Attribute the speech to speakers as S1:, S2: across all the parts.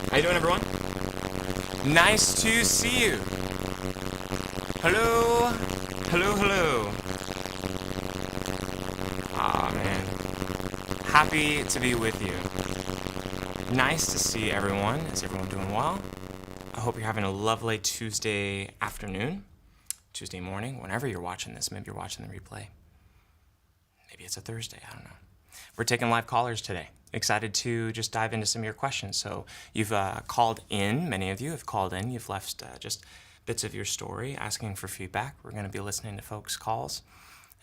S1: How you doing, everyone? Nice to see you. Hello, hello, hello. Aw, man. Happy to be with you. Nice to see everyone. Is everyone doing well? I hope you're having a lovely Tuesday afternoon, Tuesday morning, whenever you're watching this. Maybe you're watching the replay. Maybe it's a Thursday, I don't know. We're taking live callers today. Excited to just dive into some of your questions. So you've called in, many of you have called in. You've left just bits of your story asking for feedback. We're going to be listening to folks' calls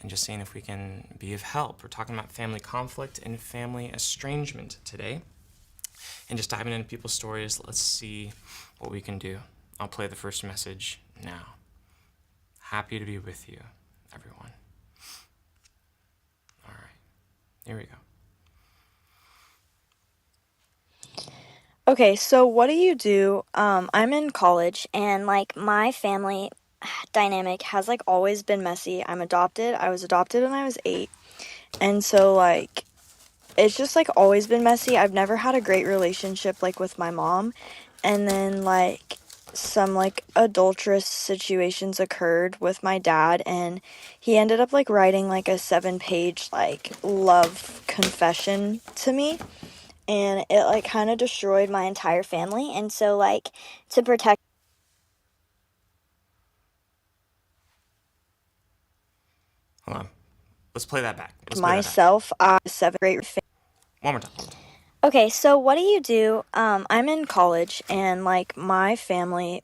S1: and just seeing if we can be of help. We're talking about family conflict and family estrangement today. And just diving into people's stories, let's see what we can do. I'll play the first message now. Happy to be with you, everyone. All right, here we go.
S2: Okay, so what do you do? I'm in college, and like my family dynamic has like always been messy. I'm adopted. I was adopted when I was 8. And so like it's just like always been messy. I've never had a great relationship like with my mom. And then like some like adulterous situations occurred with my dad, and he ended up like writing like a 7-page like love confession to me, and it like kind of destroyed my entire family. And so like to protect
S1: Hold on. Let's play that back.
S2: myself, I 7 great
S1: One more time.
S2: Okay, so what do you do? I'm in college, and like my family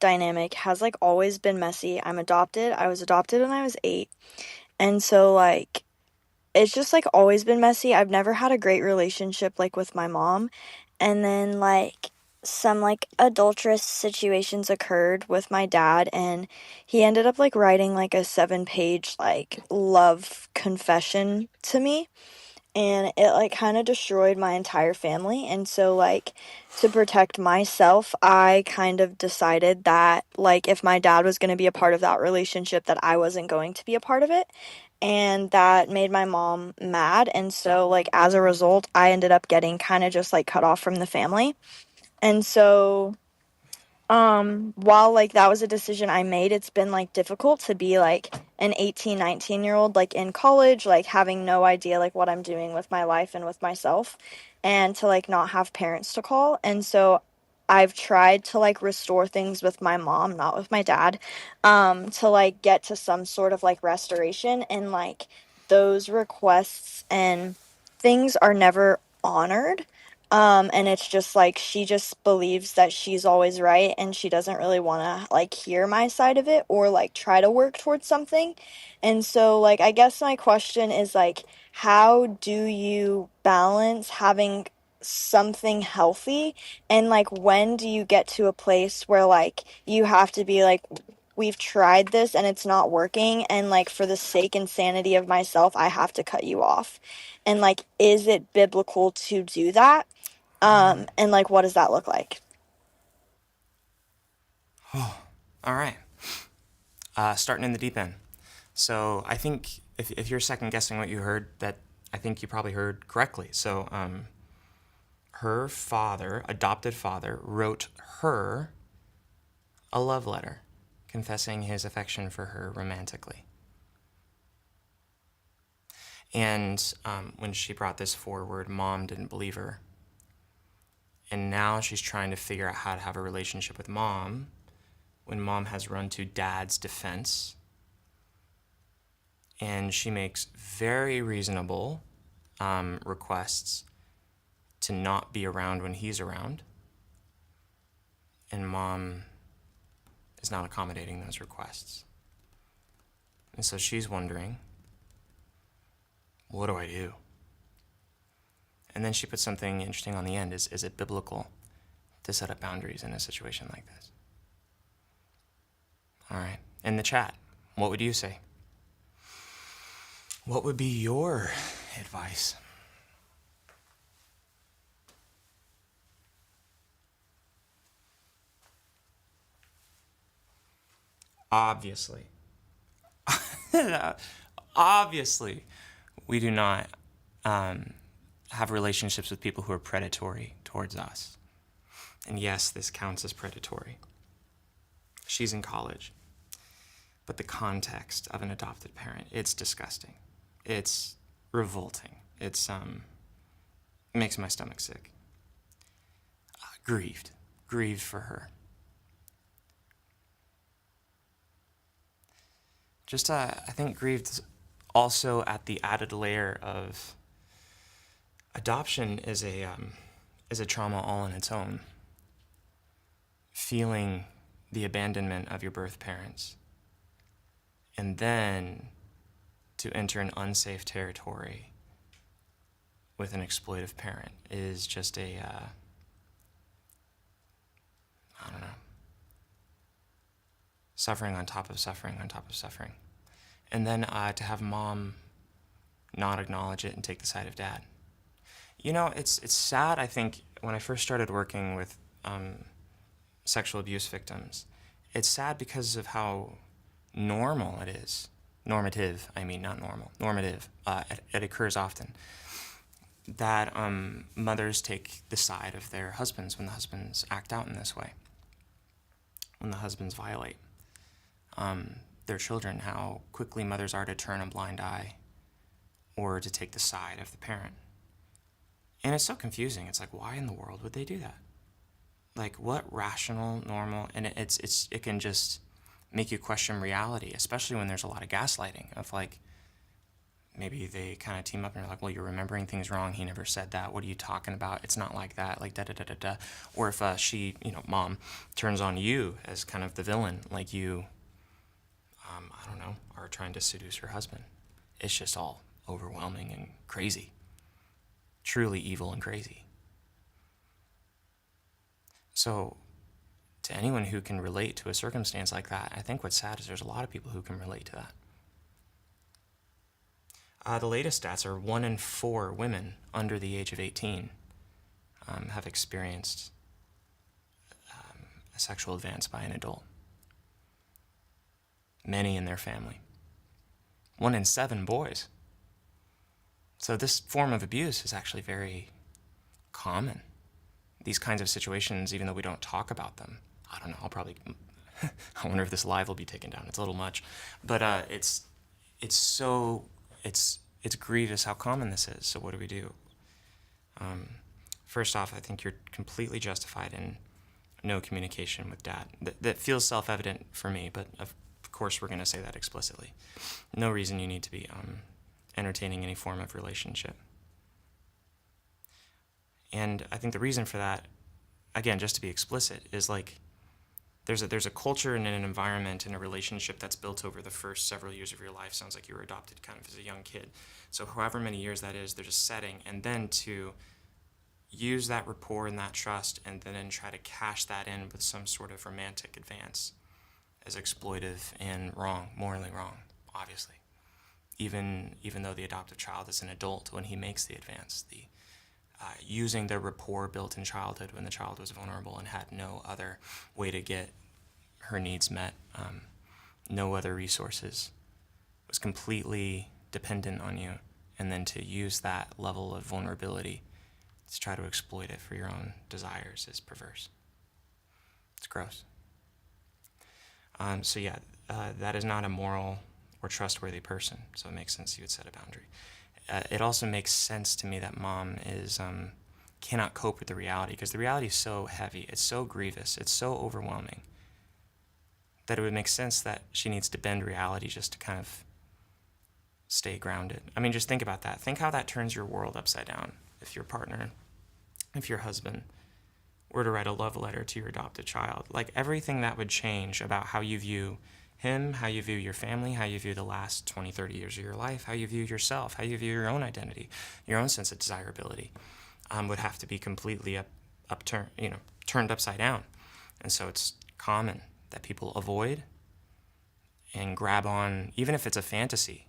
S2: dynamic has like always been messy. I'm adopted. I was adopted when I was 8. And so like it's just like always been messy. I've never had a great relationship like with my mom. And then like some like adulterous situations occurred with my dad, and he ended up like writing like a 7-page like love confession to me, and it like kind of destroyed my entire family. And so like to protect myself, I kind of decided that like if my dad was going to be a part of that relationship, that I wasn't going to be a part of it. And that made my mom mad, and so like as a result, I ended up getting kind of just like cut off from the family. And so while like that was a decision I made, it's been like difficult to be like an 18, 19-year-old like in college, like having no idea like what I'm doing with my life and with myself, and to like not have parents to call. And so I've tried to like restore things with my mom, not with my dad, to like get to some sort of like restoration. And like those requests and things are never honored. And it's just like she just believes that she's always right, and she doesn't really want to like hear my side of it or like try to work towards something. And so like I guess my question is like, how do you balance having something healthy, and like when do you get to a place where like you have to be like, we've tried this and it's not working, and like for the sake and sanity of myself, I have to cut you off? And like, is it biblical to do that? And like, what does that look like?
S1: All right. Starting in the deep end. So I think if you're second guessing what you heard, that I think you probably heard correctly. So her father, adopted father, wrote her a love letter confessing his affection for her romantically. And when she brought this forward, mom didn't believe her. And now she's trying to figure out how to have a relationship with mom when mom has run to dad's defense. And she makes very reasonable requests to not be around when he's around. And mom is not accommodating those requests. And so she's wondering, what do I do? And then she puts something interesting on the end. Is it biblical to set up boundaries in a situation like this? All right. In the chat, what would you say? What would be your advice? Obviously, obviously, we do not have relationships with people who are predatory towards us. And yes, this counts as predatory. She's in college. But the context of an adopted parent, it's disgusting. It's revolting. It makes my stomach sick. Grieved for her. Just, I think grieved also at the added layer of adoption is a trauma all on its own. Feeling the abandonment of your birth parents, and then to enter an unsafe territory with an exploitive parent is just I don't know, suffering on top of suffering on top of suffering. And then to have mom not acknowledge it and take the side of dad. You know, it's sad, I think, when I first started working with sexual abuse victims, it's sad because of how normal it is. Normative, I mean, not normal. Normative. It occurs often. That mothers take the side of their husbands when the husbands act out in this way. When the husbands violate their children, how quickly mothers are to turn a blind eye or to take the side of the parent. And it's so confusing. It's like, why in the world would they do that? Like, what rational, normal, and it can just make you question reality, especially when there's a lot of gaslighting of like, maybe they kind of team up and you're like, well, you're remembering things wrong. He never said that. What are you talking about? It's not like that. Like, da-da-da-da-da. Or if she, mom, turns on you as kind of the villain, like you, I don't know, are trying to seduce her husband. It's just all overwhelming and crazy. Truly evil and crazy. So, to anyone who can relate to a circumstance like that, I think what's sad is there's a lot of people who can relate to that. The latest stats are 1 in 4 women under the age of 18 have experienced a sexual advance by an adult. Many in their family. 1 in 7 boys. So this form of abuse is actually very common. These kinds of situations, even though we don't talk about them, I don't know, I wonder if this live will be taken down. It's a little much. But it's grievous how common this is. So what do we do? First off, I think you're completely justified in no communication with dad. That feels self-evident for me, but of course we're going to say that explicitly. No reason you need to be entertaining any form of relationship. And I think the reason for that, again, just to be explicit, is like there's a culture and an environment and a relationship that's built over the first several years of your life. Sounds like you were adopted kind of as a young kid. So however many years that is, there's a setting. And then to use that rapport and that trust and then try to cash that in with some sort of romantic advance is exploitive and wrong, morally wrong, obviously. Even though the adoptive child is an adult when he makes the advance, using the rapport built in childhood when the child was vulnerable and had no other way to get her needs met, no other resources, was completely dependent on you, and then to use that level of vulnerability to try to exploit it for your own desires is perverse. It's gross. That is not a moral or trustworthy person, so it makes sense you would set a boundary. It also makes sense to me that mom cannot cope with the reality, because the reality is so heavy, it's so grievous, it's so overwhelming, that it would make sense that she needs to bend reality just to kind of stay grounded. I mean, just think about that. Think how that turns your world upside down if your partner, if your husband were to write a love letter to your adopted child. Like, everything that would change about how you view him, how you view your family, how you view the last 20, 30 years of your life, how you view yourself, how you view your own identity, your own sense of desirability, would have to be completely turned upside down. And so it's common that people avoid and grab on, even if it's a fantasy,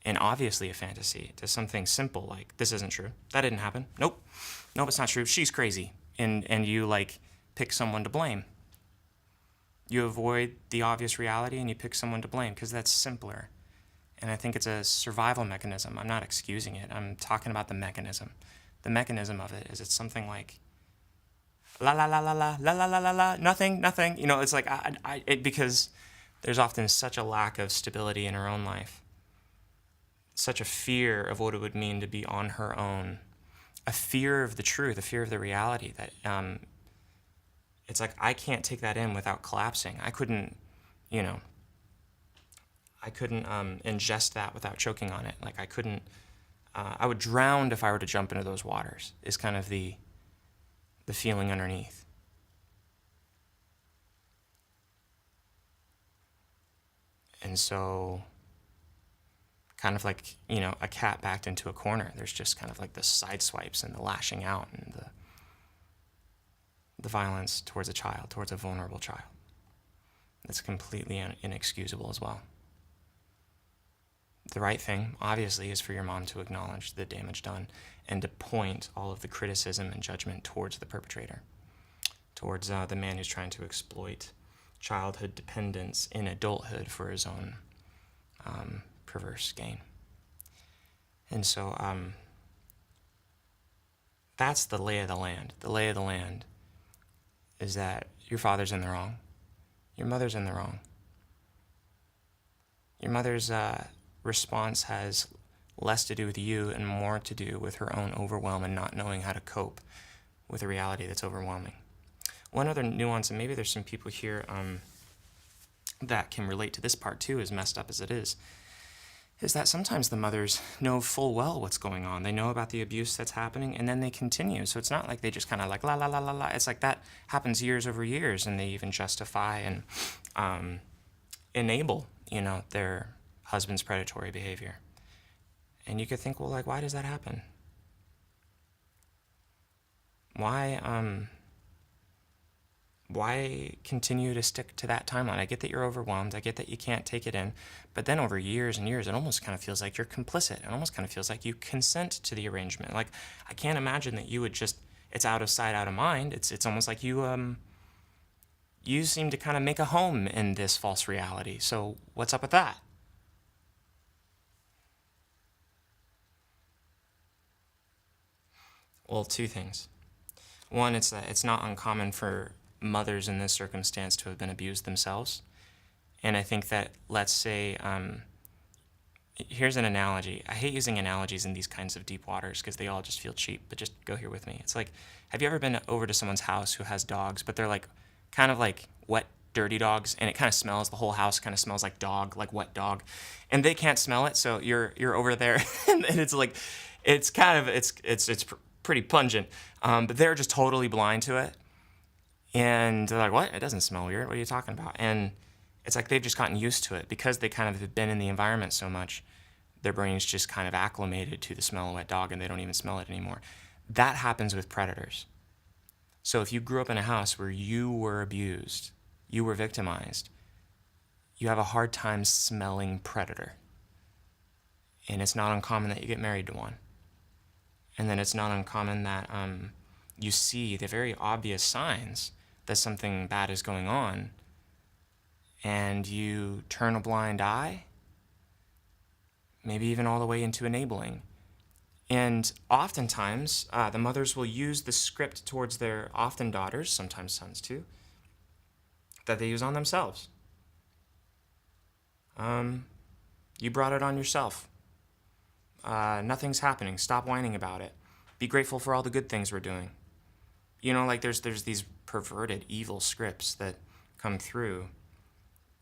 S1: and obviously a fantasy, to something simple like, this isn't true, that didn't happen, nope, it's not true, she's crazy, and you like pick someone to blame. You avoid the obvious reality and you pick someone to blame because that's simpler. And I think it's a survival mechanism. I'm not excusing it. I'm talking about the mechanism. The mechanism of it is, it's something like la la la la la la la la la la, nothing. It's like because there's often such a lack of stability in her own life, such a fear of what it would mean to be on her own, a fear of the truth, a fear of the reality that it's like, I can't take that in without collapsing. I couldn't ingest that without choking on it. Like, I would drown if I were to jump into those waters, is kind of the feeling underneath. And so, kind of like, a cat backed into a corner, there's just kind of like the side swipes and the lashing out and the violence towards a child, towards a vulnerable child. It's completely inexcusable as well. The right thing, obviously, is for your mom to acknowledge the damage done and to point all of the criticism and judgment towards the perpetrator, towards the man who's trying to exploit childhood dependence in adulthood for his own perverse gain. And so that's the lay of the land. The lay of the land is that your father's in the wrong. Your mother's in the wrong. Your mother's response has less to do with you and more to do with her own overwhelm and not knowing how to cope with a reality that's overwhelming. One other nuance, and maybe there's some people here that can relate to this part too, as messed up as it is that sometimes the mothers know full well what's going on. They know about the abuse that's happening, and then they continue. So it's not like they just kind of like, la, la, la, la, la. It's like that happens years over years, and they even justify and enable, their husband's predatory behavior. And you could think, well, like, why does that happen? Why continue to stick to that timeline? I get that you're overwhelmed. I get that you can't take it in. But then over years and years, it almost kind of feels like you're complicit. It almost kind of feels like you consent to the arrangement. Like, I can't imagine that you would just, it's out of sight, out of mind. It's almost like you seem to kind of make a home in this false reality. So what's up with that? Well, two things. One, it's that it's not uncommon for mothers in this circumstance to have been abused themselves. And I think that, let's say, here's an analogy. I hate using analogies in these kinds of deep waters because they all just feel cheap, but just go here with me. It's like, have you ever been over to someone's house who has dogs, but they're like kind of like wet, dirty dogs, and it kind of smells, the whole house kind of smells like dog, like wet dog, and they can't smell it, so you're over there, and it's like, it's pretty pungent, but they're just totally blind to it. And they're like, what? It doesn't smell weird. What are you talking about? And it's like they've just gotten used to it because they kind of have been in the environment so much. Their brain's just kind of acclimated to the smell of wet dog and they don't even smell it anymore. That happens with predators. So if you grew up in a house where you were abused, you were victimized, you have a hard time smelling predator. And it's not uncommon that you get married to one. And then it's not uncommon that you see the very obvious signs that something bad is going on, and you turn a blind eye maybe even all the way into enabling. And oftentimes, the mothers will use the script towards their often daughters, sometimes sons too, that they use on themselves. You brought it on yourself. Nothing's happening. Stop whining about it. Be grateful for all the good things we're doing. You know, like there's these perverted, evil scripts that come through,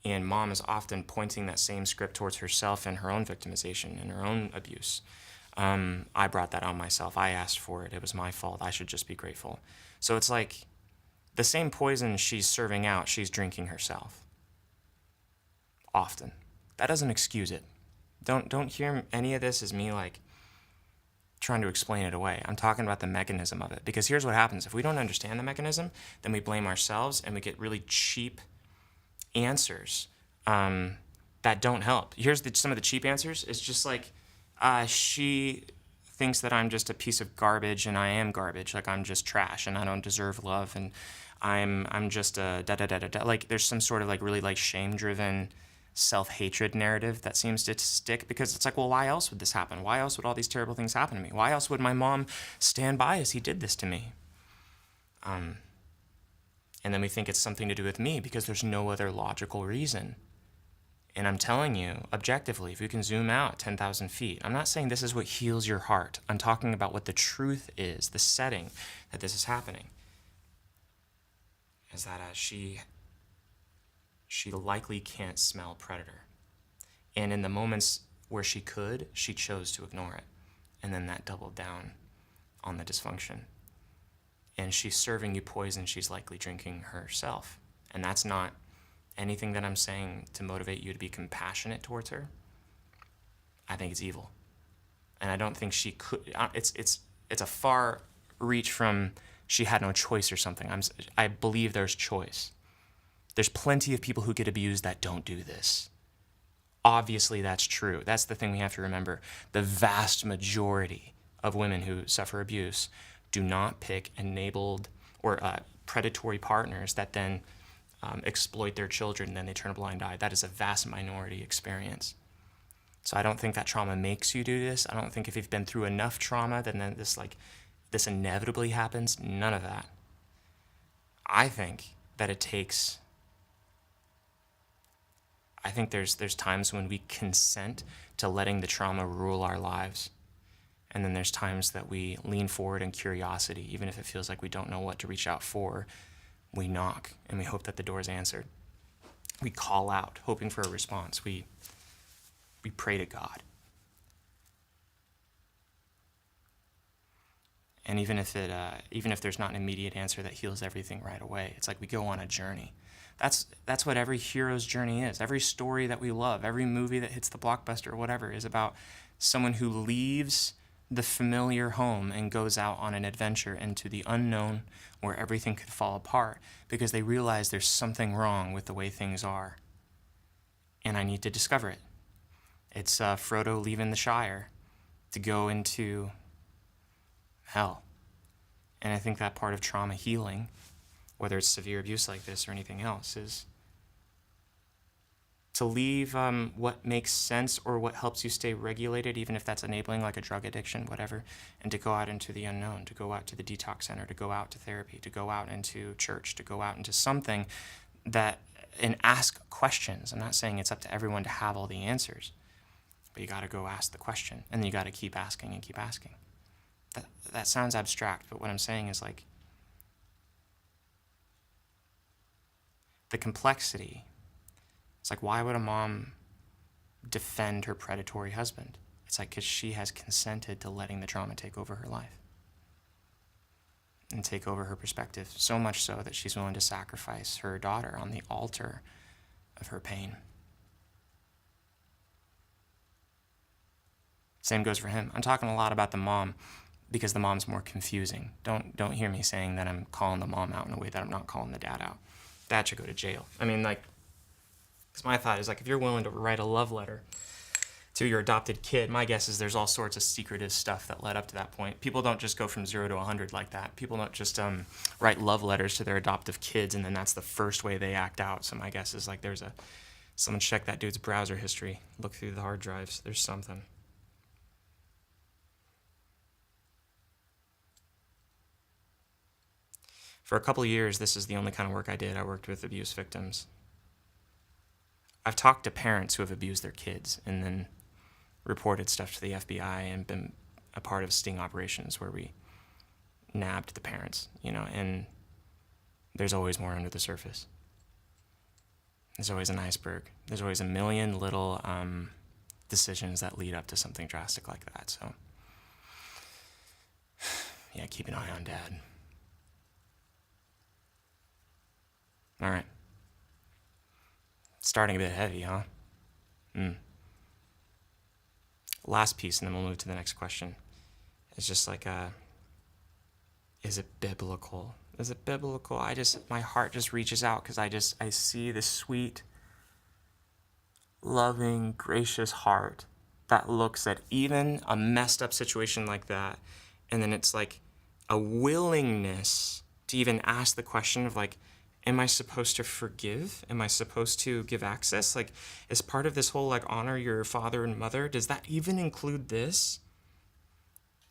S1: and mom is often pointing that same script towards herself and her own victimization and her own abuse. I brought that on myself. I asked for it. It was my fault. I should just be grateful. So it's like the same poison she's serving out, she's drinking herself. Often. That doesn't excuse it. Don't hear any of this as me like trying to explain it away. I'm talking about the mechanism of it. Because here's what happens. If we don't understand the mechanism, then we blame ourselves and we get really cheap answers that don't help. Here's some of the cheap answers. It's just like, she thinks that I'm just a piece of garbage and I am garbage. Like I'm just trash and I don't deserve love and I'm just a da-da-da-da-da. Like there's some sort of like really like shame-driven self-hatred narrative that seems to stick, because it's like, well, why else would this happen? Why else would all these terrible things happen to me? Why else would my mom stand by as he did this to me? And then we think it's something to do with me because there's no other logical reason. And I'm telling you, objectively, if you can zoom out 10,000 feet, I'm not saying this is what heals your heart. I'm talking about what the truth is, the setting that this is happening. Is that she likely can't smell predator. And in the moments where she could, she chose to ignore it. And then that doubled down on the dysfunction. And she's serving you poison she's likely drinking herself. And that's not anything that I'm saying to motivate you to be compassionate towards her. I think it's evil. And I don't think she could, it's a far reach from she had no choice or something. I believe there's choice. There's plenty of people who get abused that don't do this. Obviously, that's true. That's the thing we have to remember. The vast majority of women who suffer abuse do not pick enabled or predatory partners that then exploit their children and then they turn a blind eye. That is a vast minority experience. So I don't think that trauma makes you do this. I don't think if you've been through enough trauma, then this inevitably happens. None of that. I think that there's times when we consent to letting the trauma rule our lives. And then there's times that we lean forward in curiosity, even if it feels like we don't know what to reach out for. We knock and we hope that the door is answered. We call out, hoping for a response. We pray to God. And even if there's not an immediate answer that heals everything right away, it's like we go on a journey. That's what every hero's journey is. Every story that we love, every movie that hits the blockbuster or whatever is about someone who leaves the familiar home and goes out on an adventure into the unknown where everything could fall apart because they realize there's something wrong with the way things are. And I need to discover it. It's Frodo leaving the Shire to go into hell. And I think that part of trauma healing, whether it's severe abuse like this or anything else, is to leave what makes sense or what helps you stay regulated, even if that's enabling like a drug addiction, whatever, and to go out into the unknown, to go out to the detox center, to go out to therapy, to go out into church, to go out into something and ask questions. I'm not saying it's up to everyone to have all the answers, but you got to go ask the question, and then you got to keep asking and keep asking. That sounds abstract, but what I'm saying is like the complexity. It's like, why would a mom defend her predatory husband? It's like, because she has consented to letting the trauma take over her life and take over her perspective, so much so that she's willing to sacrifice her daughter on the altar of her pain. Same goes for him. I'm talking a lot about the mom because the mom's more confusing. Don't hear me saying that I'm calling the mom out in a way that I'm not calling the dad out. Dad should go to jail. I mean, like, because my thought is, like, if you're willing to write a love letter to your adopted kid, my guess is there's all sorts of secretive stuff that led up to that point. People don't just go from 0 to 100 like that. People don't just write love letters to their adoptive kids, and then that's the first way they act out. So my guess is, like, there's Someone check that dude's browser history. Look through the hard drives. There's something. For a couple of years, this is the only kind of work I did. I worked with abuse victims. I've talked to parents who have abused their kids and then reported stuff to the FBI and been a part of sting operations where we nabbed the parents, and there's always more under the surface. There's always an iceberg. There's always a million little decisions that lead up to something drastic like that. So, yeah, keep an eye on Dad. All right. Starting a bit heavy, huh? Last piece, and then we'll move to the next question. It's just like, is it biblical? Is it biblical? My heart just reaches out because I see this sweet, loving, gracious heart that looks at even a messed up situation like that, and then it's like a willingness to even ask the question of like, am I supposed to forgive? Am I supposed to give access? Like, as part of this whole like honor your father and mother, does that even include this?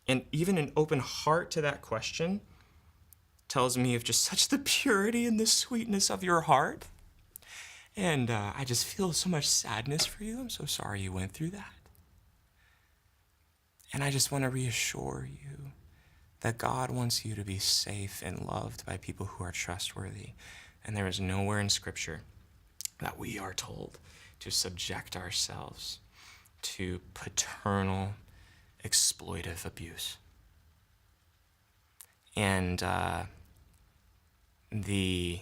S1: And even an open heart to that question tells me of just such the purity and the sweetness of your heart. And I just feel so much sadness for you. I'm so sorry you went through that. And I just want to reassure you that God wants you to be safe and loved by people who are trustworthy. And there is nowhere in Scripture that we are told to subject ourselves to paternal, exploitive abuse. And the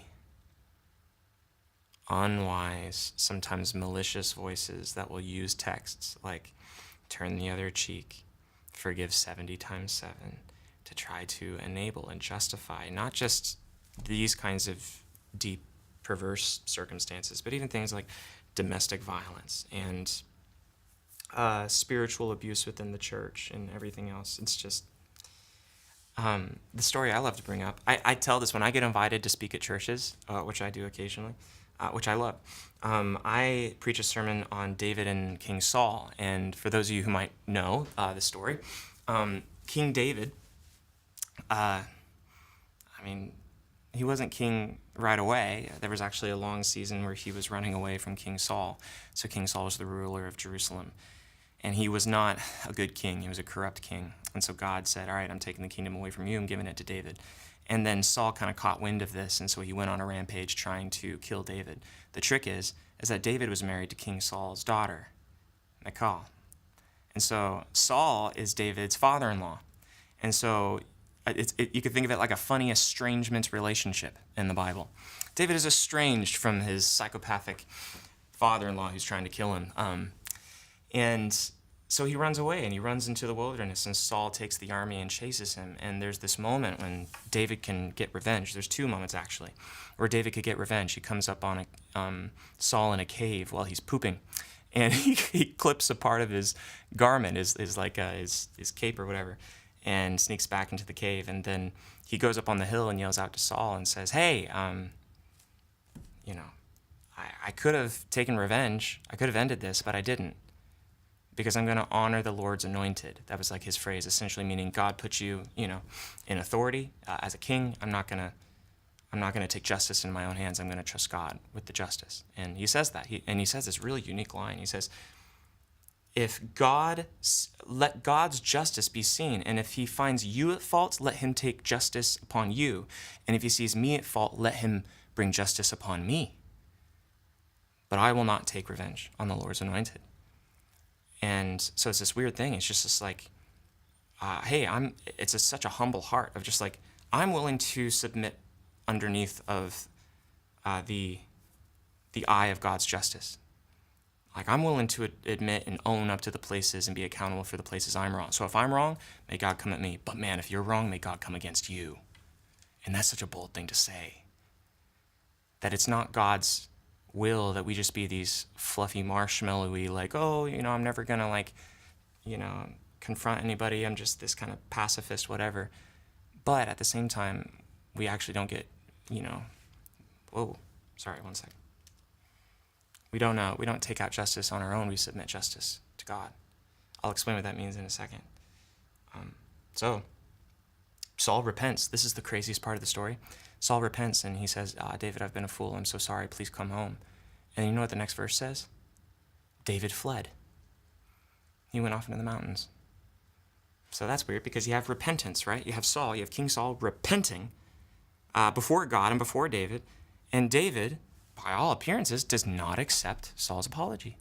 S1: unwise, sometimes malicious voices that will use texts like turn the other cheek, forgive 70 times 7, to try to enable and justify not just these kinds of deep, perverse circumstances, but even things like domestic violence and spiritual abuse within the church and everything else. It's just the story I love to bring up. I tell this when I get invited to speak at churches, which I do occasionally, which I love. I preach a sermon on David and King Saul. And for those of you who might know the story, King David, he wasn't king right away. There was actually a long season where he was running away from King Saul. So King Saul was the ruler of Jerusalem. And he was not a good king. He was a corrupt king. And so God said, all right, I'm taking the kingdom away from you. I'm giving it to David. And then Saul kind of caught wind of this, and so he went on a rampage trying to kill David. The trick is that David was married to King Saul's daughter, Michal. And so Saul is David's father-in-law. And so you could think of it like a funny estrangement relationship in the Bible. David is estranged from his psychopathic father-in-law who's trying to kill him. And so he runs away, and he runs into the wilderness, and Saul takes the army and chases him. And there's this moment when David can get revenge. There's two moments, actually, where David could get revenge. He comes up on Saul in a cave while he's pooping, and he clips a part of his garment, his cape or whatever, and sneaks back into the cave. And then he goes up on the hill and yells out to Saul and says, hey, I could have taken revenge. I could have ended this, but I didn't, because I'm going to honor the Lord's anointed. That was like his phrase, essentially meaning God put you, in authority as a king. I'm not going to take justice in my own hands. I'm going to trust God with the justice. And he says that. He says this really unique line. He says, let God's justice be seen, and if he finds you at fault, let him take justice upon you. And if he sees me at fault, let him bring justice upon me. But I will not take revenge on the Lord's anointed. And so it's this weird thing. It's just this like, such a humble heart of just like, I'm willing to submit underneath of the eye of God's justice. Like, I'm willing to admit and own up to the places and be accountable for the places I'm wrong. So if I'm wrong, may God come at me. But man, if you're wrong, may God come against you. And that's such a bold thing to say. That it's not God's will that we just be these fluffy marshmallowy, like, I'm never gonna confront anybody. I'm just this kind of pacifist, whatever. But at the same time, we actually don't get, whoa, sorry, one second. We don't take out justice on our own. We submit justice to God. I'll explain what that means in a second. So Saul repents. This is the craziest part of the story. Saul repents and he says, David, I've been a fool. I'm so sorry. Please come home. And you know what the next verse says? David fled. He went off into the mountains. So that's weird because you have repentance, right? You have Saul, you have King Saul repenting before God and before David. And David, by all appearances, does not accept Saul's apology.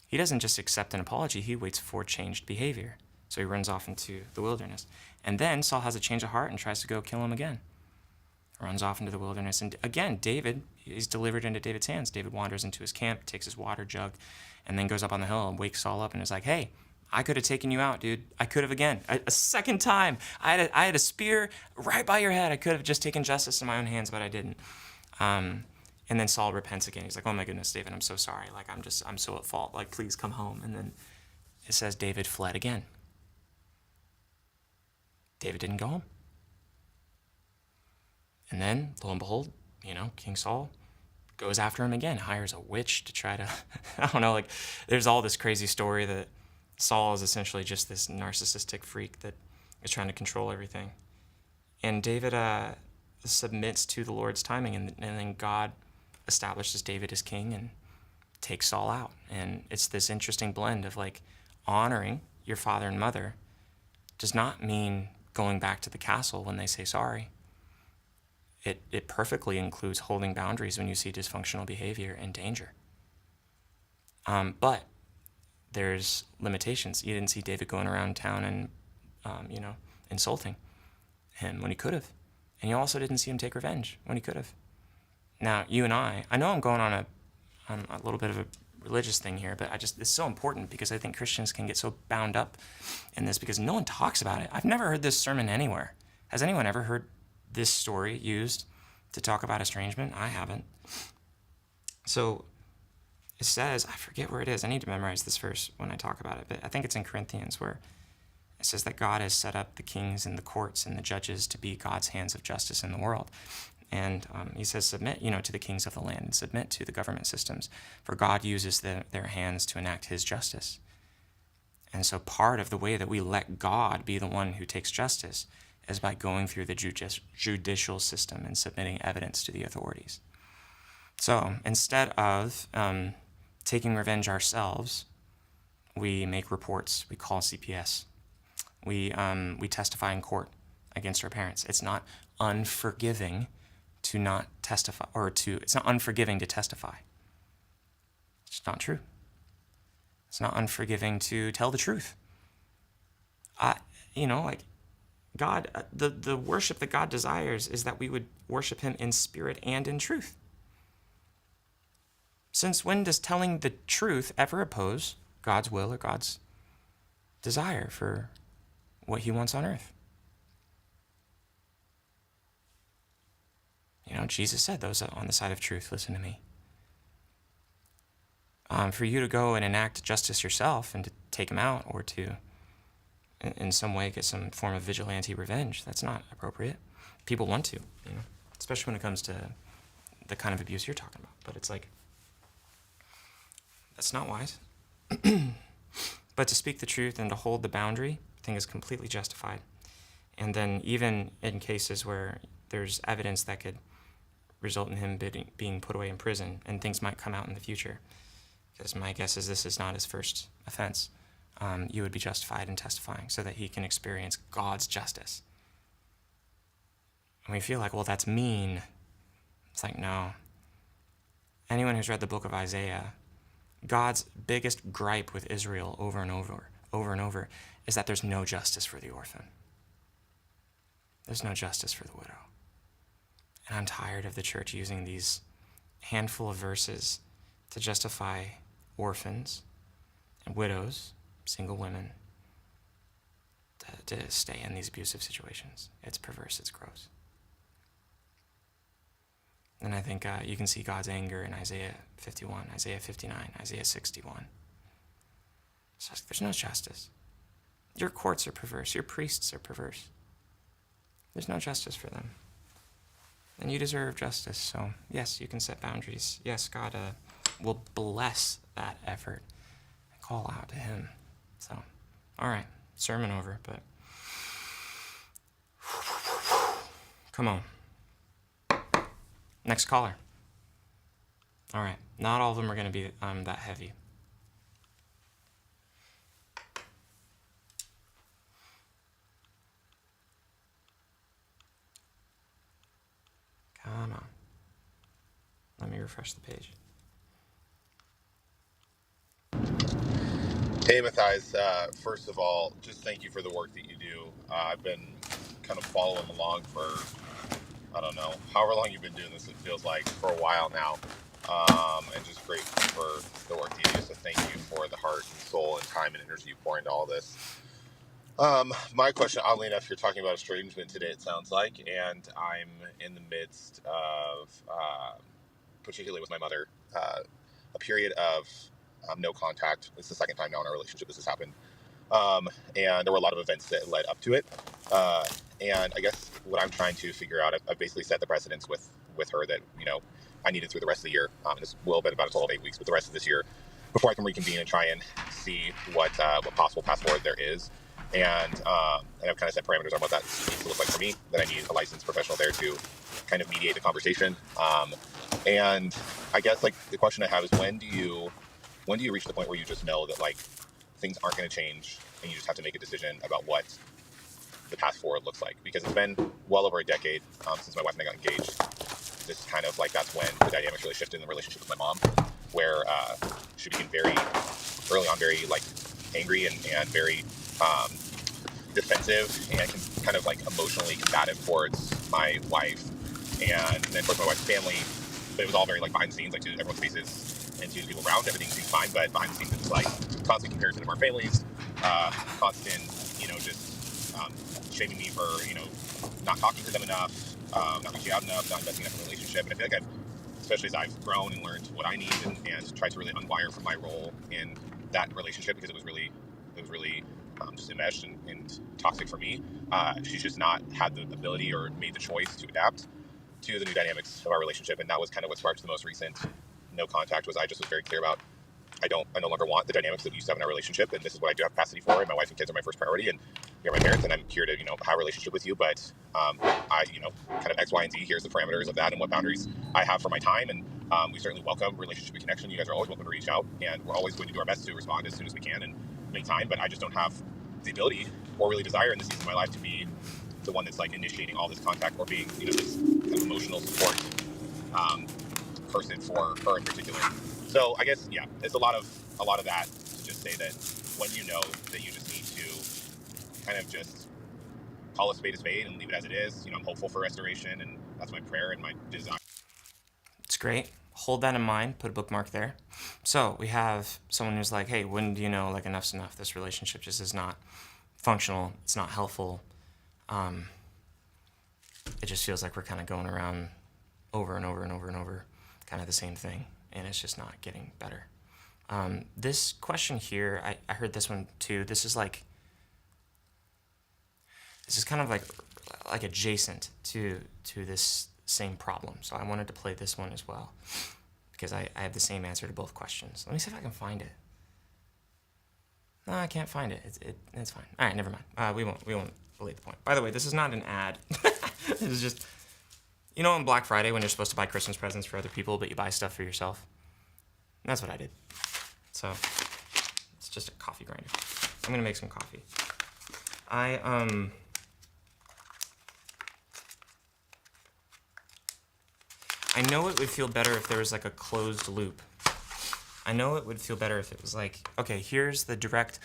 S1: He doesn't just accept an apology, he waits for changed behavior. So he runs off into the wilderness. And then Saul has a change of heart and tries to go kill him again. Runs off into the wilderness. And again, David is delivered into David's hands. David wanders into his camp, takes his water jug, and then goes up on the hill and wakes Saul up and is like, hey, I could have taken you out, dude. I could have again. A second time. I had a spear right by your head. I could have just taken justice in my own hands, but I didn't. And then Saul repents again. He's like, oh my goodness, David, I'm so sorry. Like, I'm so at fault. Like, please come home. And then it says David fled again. David didn't go home. And then, lo and behold, King Saul goes after him again, hires a witch to try to, I don't know, like, there's all this crazy story that Saul is essentially just this narcissistic freak that is trying to control everything. And David submits to the Lord's timing, and then God establishes David as king and takes Saul out. And it's this interesting blend of, like, honoring your father and mother does not mean going back to the castle when they say sorry. It perfectly includes holding boundaries when you see dysfunctional behavior and danger. But there's limitations. You didn't see David going around town and, insulting him when he could have. And you also didn't see him take revenge when he could have. Now, you and I know I'm going on a little bit of a religious thing here, but it's so important because I think Christians can get so bound up in this because no one talks about it. I've never heard this sermon anywhere. Has anyone ever heard this story used to talk about estrangement? I haven't. So it says, I forget where it is. I need to memorize this verse when I talk about it, but I think it's in Corinthians where it says that God has set up the kings and the courts and the judges to be God's hands of justice in the world. And he says, submit, to the kings of the land and submit to the government systems, for God uses their hands to enact his justice. And so part of the way that we let God be the one who takes justice is by going through the judicial system and submitting evidence to the authorities. So instead of taking revenge ourselves, we make reports. We call CPS. We testify in court against our parents. It's not unforgiving to not testify, it's not unforgiving to testify. It's not true. It's not unforgiving to tell the truth. God, the worship that God desires is that we would worship him in spirit and in truth. Since when does telling the truth ever oppose God's will or God's desire for what he wants on earth? Jesus said, those on the side of truth, listen to me. For you to go and enact justice yourself and to take him out or to in some way get some form of vigilante revenge, that's not appropriate. People want to, especially when it comes to the kind of abuse you're talking about. But it's like, that's not wise. But to speak the truth and to hold the boundary, I think is completely justified. And then even in cases where there's evidence that could result in him being put away in prison, and things might come out in the future, because my guess is this is not his first offense, you would be justified in testifying so that he can experience God's justice. And we feel like, well, that's mean. It's like, no. Anyone who's read the book of Isaiah, God's biggest gripe with Israel over and over, is that there's no justice for the orphan. There's no justice for the widow. And I'm tired of the church using these handful of verses to justify orphans and widows, single women, to stay in these abusive situations. It's perverse, it's gross. And I think you can see God's anger in Isaiah 51, Isaiah 59, Isaiah 61. So there's no justice. Your courts are perverse. Your priests are perverse. There's no justice for them. And you deserve justice. So, yes, you can set boundaries. Yes, God will bless that effort and call out to Him. So, all right, sermon over, but come on. Next caller. All right, not all of them are going to be that heavy. Come on. Let me refresh the page.
S3: Hey, Matthias. First of all, just thank you for the work that you do. I've been kind of following along for, I don't know, however long you've been doing this, it feels like for a while now. And just grateful for the work that you do. So thank you for the heart and soul and time and energy you pour into all this. My question, oddly enough, you're talking about estrangement today, it sounds like, and I'm in the midst of, particularly with my mother, a period of no contact. It's the second time now in our relationship this has happened. And there were a lot of events that led up to it. And I guess what I'm trying to figure out, I've basically set the precedence with her that, I needed through the rest of the year. This will have been about a total of 8 weeks, but the rest of this year, before I can reconvene and try and see what possible path forward there is. And I've kind of set parameters on what that needs to look like for me, that I need a licensed professional there to kind of mediate the conversation. And I guess like the question I have is when do you reach the point where you just know that like things aren't going to change and you just have to make a decision about what the path forward looks like? Because it's been well over a decade since my wife and I got engaged. This is kind of like that's when the dynamics really shifted in the relationship with my mom, where she became very early on very like angry and very defensive and kind of like emotionally combative towards my wife and then towards my wife's family. But it was all very like behind the scenes, like to everyone's faces and to the people around, everything seems fine. But behind the scenes, it was like constant comparison of our families, constant, just shaming me for, not talking to them enough, not reaching out enough, not investing enough in a relationship. And I feel like especially as I've grown and learned what I need and tried to really unwire from my role in that relationship because it was really just enmeshed and toxic for me. She's just not had the ability or made the choice to adapt to the new dynamics of our relationship, and that was kind of what sparked the most recent no contact. Was I just was very clear about I no longer want the dynamics that we used to have in our relationship, and this is what I do have capacity for, and my wife and kids are my first priority, and you're my parents, and I'm here to have a relationship with you, but I kind of X, Y, and Z. Here's the parameters of that and what boundaries I have for my time, and we certainly welcome relationship and connection. You guys are always welcome to reach out, and we're always going to do our best to respond as soon as we can and make time. But I just don't have the ability or really desire in this season of my life to be the one that's like initiating all this contact or being this kind of emotional support person for her in particular. So I guess it's a lot of that to just say that when you know that you just need to kind of just call a spade and leave it as it is. I'm hopeful for restoration, and that's my prayer and my desire.
S1: It's great. Hold that in mind. Put a bookmark there. So we have someone who's like, hey, when do you know like enough's enough? This relationship just is not functional. It's not helpful. It just feels like we're kind of going around over and over and over and over, kind of the same thing, and it's just not getting better. This question here, I heard this one too. This is kind of like adjacent to this same problem. So I wanted to play this one as well because I have the same answer to both questions. Let me see if I can find it. No, I can't find it. It's fine. All right, never mind. We won't belabor the point. By the way, this is not an ad. This is just, on Black Friday when you're supposed to buy Christmas presents for other people, but you buy stuff for yourself. That's what I did. So it's just a coffee grinder. I'm gonna make some coffee. I know it would feel better if there was like a closed loop. I know it would feel better if it was like, okay, here's the direct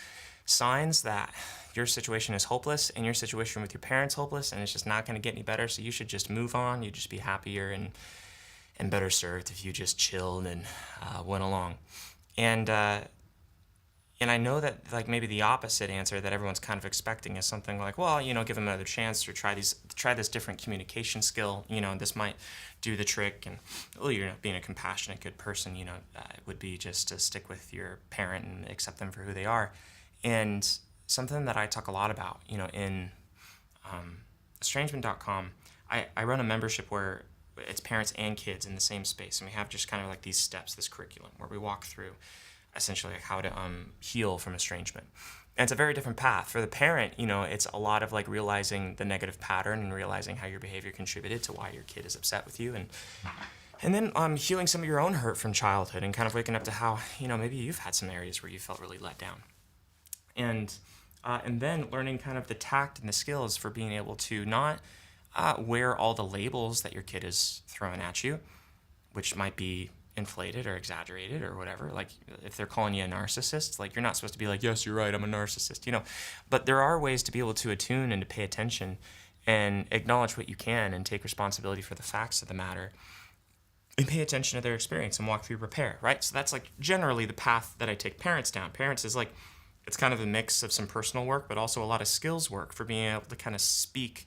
S1: signs that your situation is hopeless and your situation with your parents hopeless, and it's just not going to get any better, so you should just move on. You'd just be happier and better served if you just chilled and went along. And I know that like maybe the opposite answer that everyone's kind of expecting is something like, well, give them another chance or try this different communication skill. This might do the trick. And being a compassionate, good person, it would be just to stick with your parent and accept them for who they are. And something that I talk a lot about, in Estrangement.com, I run a membership where it's parents and kids in the same space, and we have just kind of like these steps, this curriculum where we walk through essentially like how to heal from estrangement. And it's a very different path for the parent. It's a lot of like realizing the negative pattern and realizing how your behavior contributed to why your kid is upset with you, and then healing some of your own hurt from childhood, and kind of waking up to how maybe you've had some areas where you felt really let down, and then learning kind of the tact and the skills for being able to not wear all the labels that your kid is throwing at you, which might be inflated or exaggerated or whatever. Like if they're calling you a narcissist, like you're not supposed to be like, yes, you're right, I'm a narcissist, But there are ways to be able to attune and to pay attention and acknowledge what you can and take responsibility for the facts of the matter and pay attention to their experience and walk through repair, right? So that's like generally the path that I take parents down. Parents is like, it's kind of a mix of some personal work, but also a lot of skills work for being able to kind of speak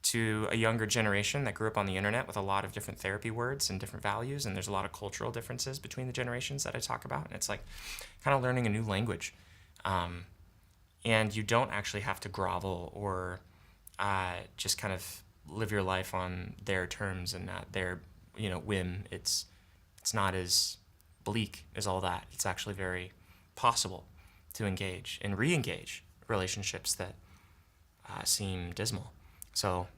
S1: to a younger generation that grew up on the internet with a lot of different therapy words and different values, and there's a lot of cultural differences between the generations that I talk about, and it's like kind of learning a new language. And you don't actually have to grovel or just kind of live your life on their terms and their whim. It's not as bleak as all that. It's actually very possible to engage and re-engage relationships that seem dismal. So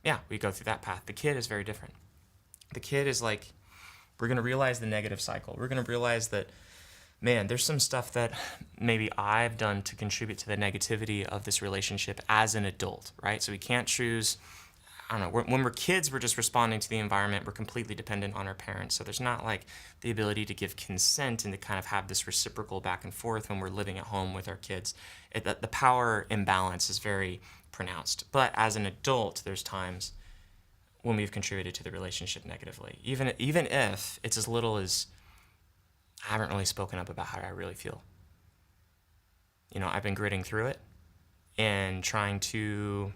S1: yeah, we go through that path. The kid is very different. The kid is like, we're going to realize the negative cycle. We're going to realize that, man, there's some stuff that maybe I've done to contribute to the negativity of this relationship as an adult, right? So we can't choose, I don't know, when we're kids, we're just responding to the environment. We're completely dependent on our parents. So there's not like the ability to give consent and to kind of have this reciprocal back and forth when we're living at home with our kids. The power imbalance is very pronounced. But as an adult, there's times when we've contributed to the relationship negatively, even if it's as little as I haven't really spoken up about how I really feel. I've been gritting through it and trying to,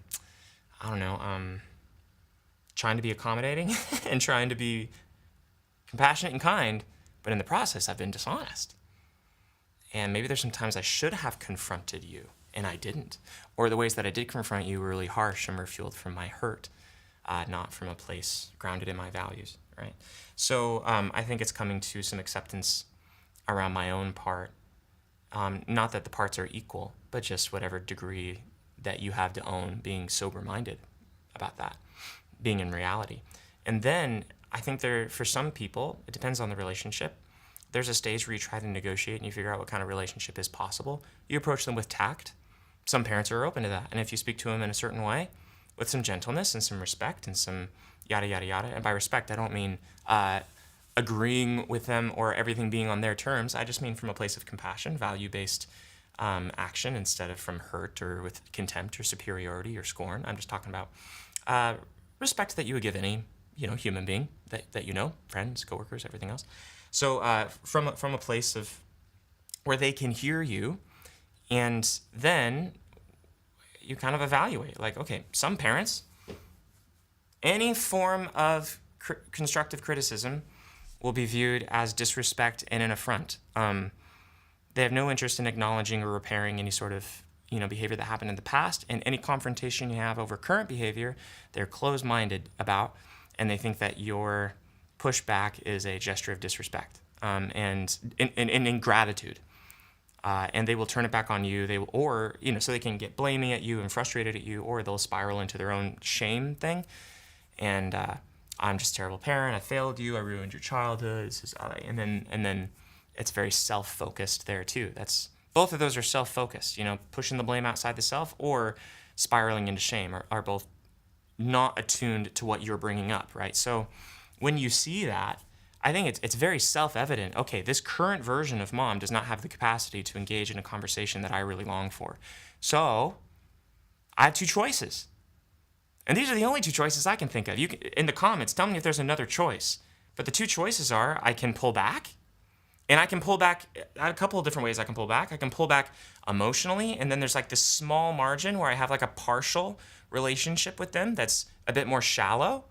S1: trying to be accommodating and trying to be compassionate and kind, but in the process, I've been dishonest. And maybe there's some times I should have confronted you and I didn't. Or the ways that I did confront you were really harsh and were fueled from my hurt, not from a place grounded in my values, right? So I think it's coming to some acceptance around my own part. Not that the parts are equal, but just whatever degree that you have to own, being sober-minded about that, being in reality. And then I think for some people, it depends on the relationship. There's a stage where you try to negotiate and you figure out what kind of relationship is possible. You approach them with tact. Some parents are open to that. And if you speak to them in a certain way, with some gentleness and some respect and some yada, yada, yada. And by respect, I don't mean agreeing with them or everything being on their terms. I just mean from a place of compassion, value-based action instead of from hurt or with contempt or superiority or scorn. I'm just talking about respect that you would give any human being that friends, coworkers, everything else. So from a place of where they can hear you, and then you kind of evaluate, like, okay, some parents, any form of constructive criticism will be viewed as disrespect and an affront. They have no interest in acknowledging or repairing any sort of behavior that happened in the past, and any confrontation you have over current behavior, they're closed-minded about, and they think that your pushback is a gesture of disrespect and ingratitude. And they will turn it back on you. So they can get blaming at you and frustrated at you, or they'll spiral into their own shame thing. And I'm just a terrible parent. I failed you. I ruined your childhood. And then it's very self-focused there too. Both of those are self-focused. Pushing the blame outside the self or spiraling into shame are both not attuned to what you're bringing up, right? So when you see that, I think it's very self-evident, okay, this current version of mom does not have the capacity to engage in a conversation that I really long for. So I have two choices. And these are the only two choices I can think of. In the comments, tell me if there's another choice. But the two choices are, I can pull back, and I can pull back a couple of different ways I can pull back. I can pull back emotionally, and then there's like this small margin where I have like a partial relationship with them that's a bit more shallow,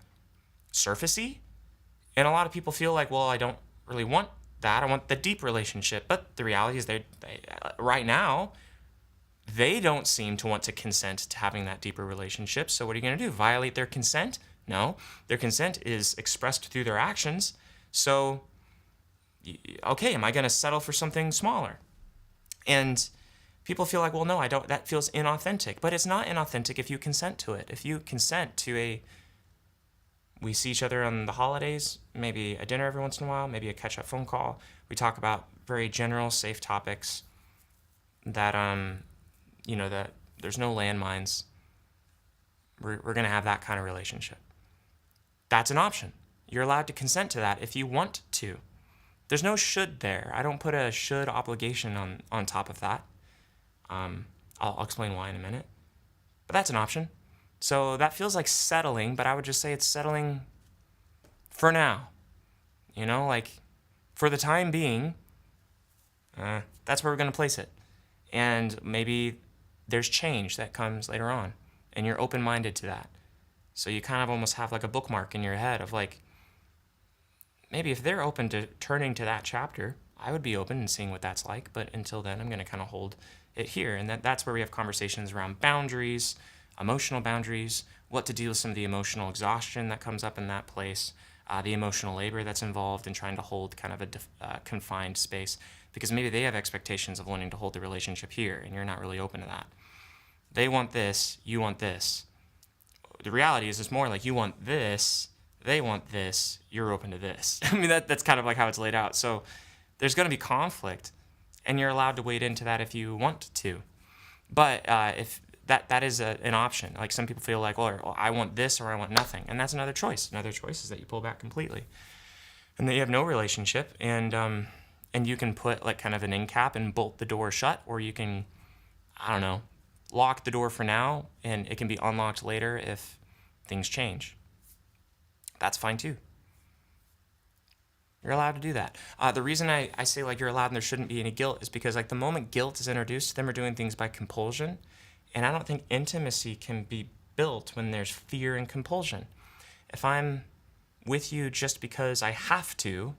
S1: surfacey. And a lot of people feel like, well, I don't really want that. I want the deep relationship. But the reality is they right now, they don't seem to want to consent to having that deeper relationship. So what are you going to do? Violate their consent? No, their consent is expressed through their actions. So, okay, am I going to settle for something smaller? And people feel like, well, no, I don't. That feels inauthentic. But it's not inauthentic if you consent to it. If you consent to we see each other on the holidays, maybe a dinner every once in a while, maybe a catch-up phone call. We talk about very general, safe topics that, that there's no landmines. We're going to have that kind of relationship. That's an option. You're allowed to consent to that if you want to. There's no should there. I don't put a should obligation on top of that. I'll explain why in a minute. But that's an option. So that feels like settling, but I would just say it's settling for now. Like for the time being, that's where we're going to place it. And maybe there's change that comes later on, and you're open-minded to that. So you kind of almost have like a bookmark in your head of like, maybe if they're open to turning to that chapter, I would be open and seeing what that's like. But until then, I'm going to kind of hold it here. And that's where we have conversations around boundaries, emotional boundaries, what to do with some of the emotional exhaustion that comes up in that place, the emotional labor that's involved in trying to hold kind of a confined space, because maybe they have expectations of wanting to hold the relationship here, and you're not really open to that. They want this, you want this. The reality is it's more like you want this, they want this, you're open to this. I mean, that's kind of like how it's laid out. So there's going to be conflict, and you're allowed to wade into that if you want to. But if that is an option. Like some people feel like, well, I want this or I want nothing. And that's another choice. Another choice is that you pull back completely. And that you have no relationship, and you can put like kind of an end cap and bolt the door shut, or you can, I don't know, lock the door for now, and it can be unlocked later if things change. That's fine too. You're allowed to do that. The reason I say like you're allowed and there shouldn't be any guilt is because like the moment guilt is introduced, then we're doing things by compulsion. And I don't think intimacy can be built when there's fear and compulsion. If I'm with you just because I have to,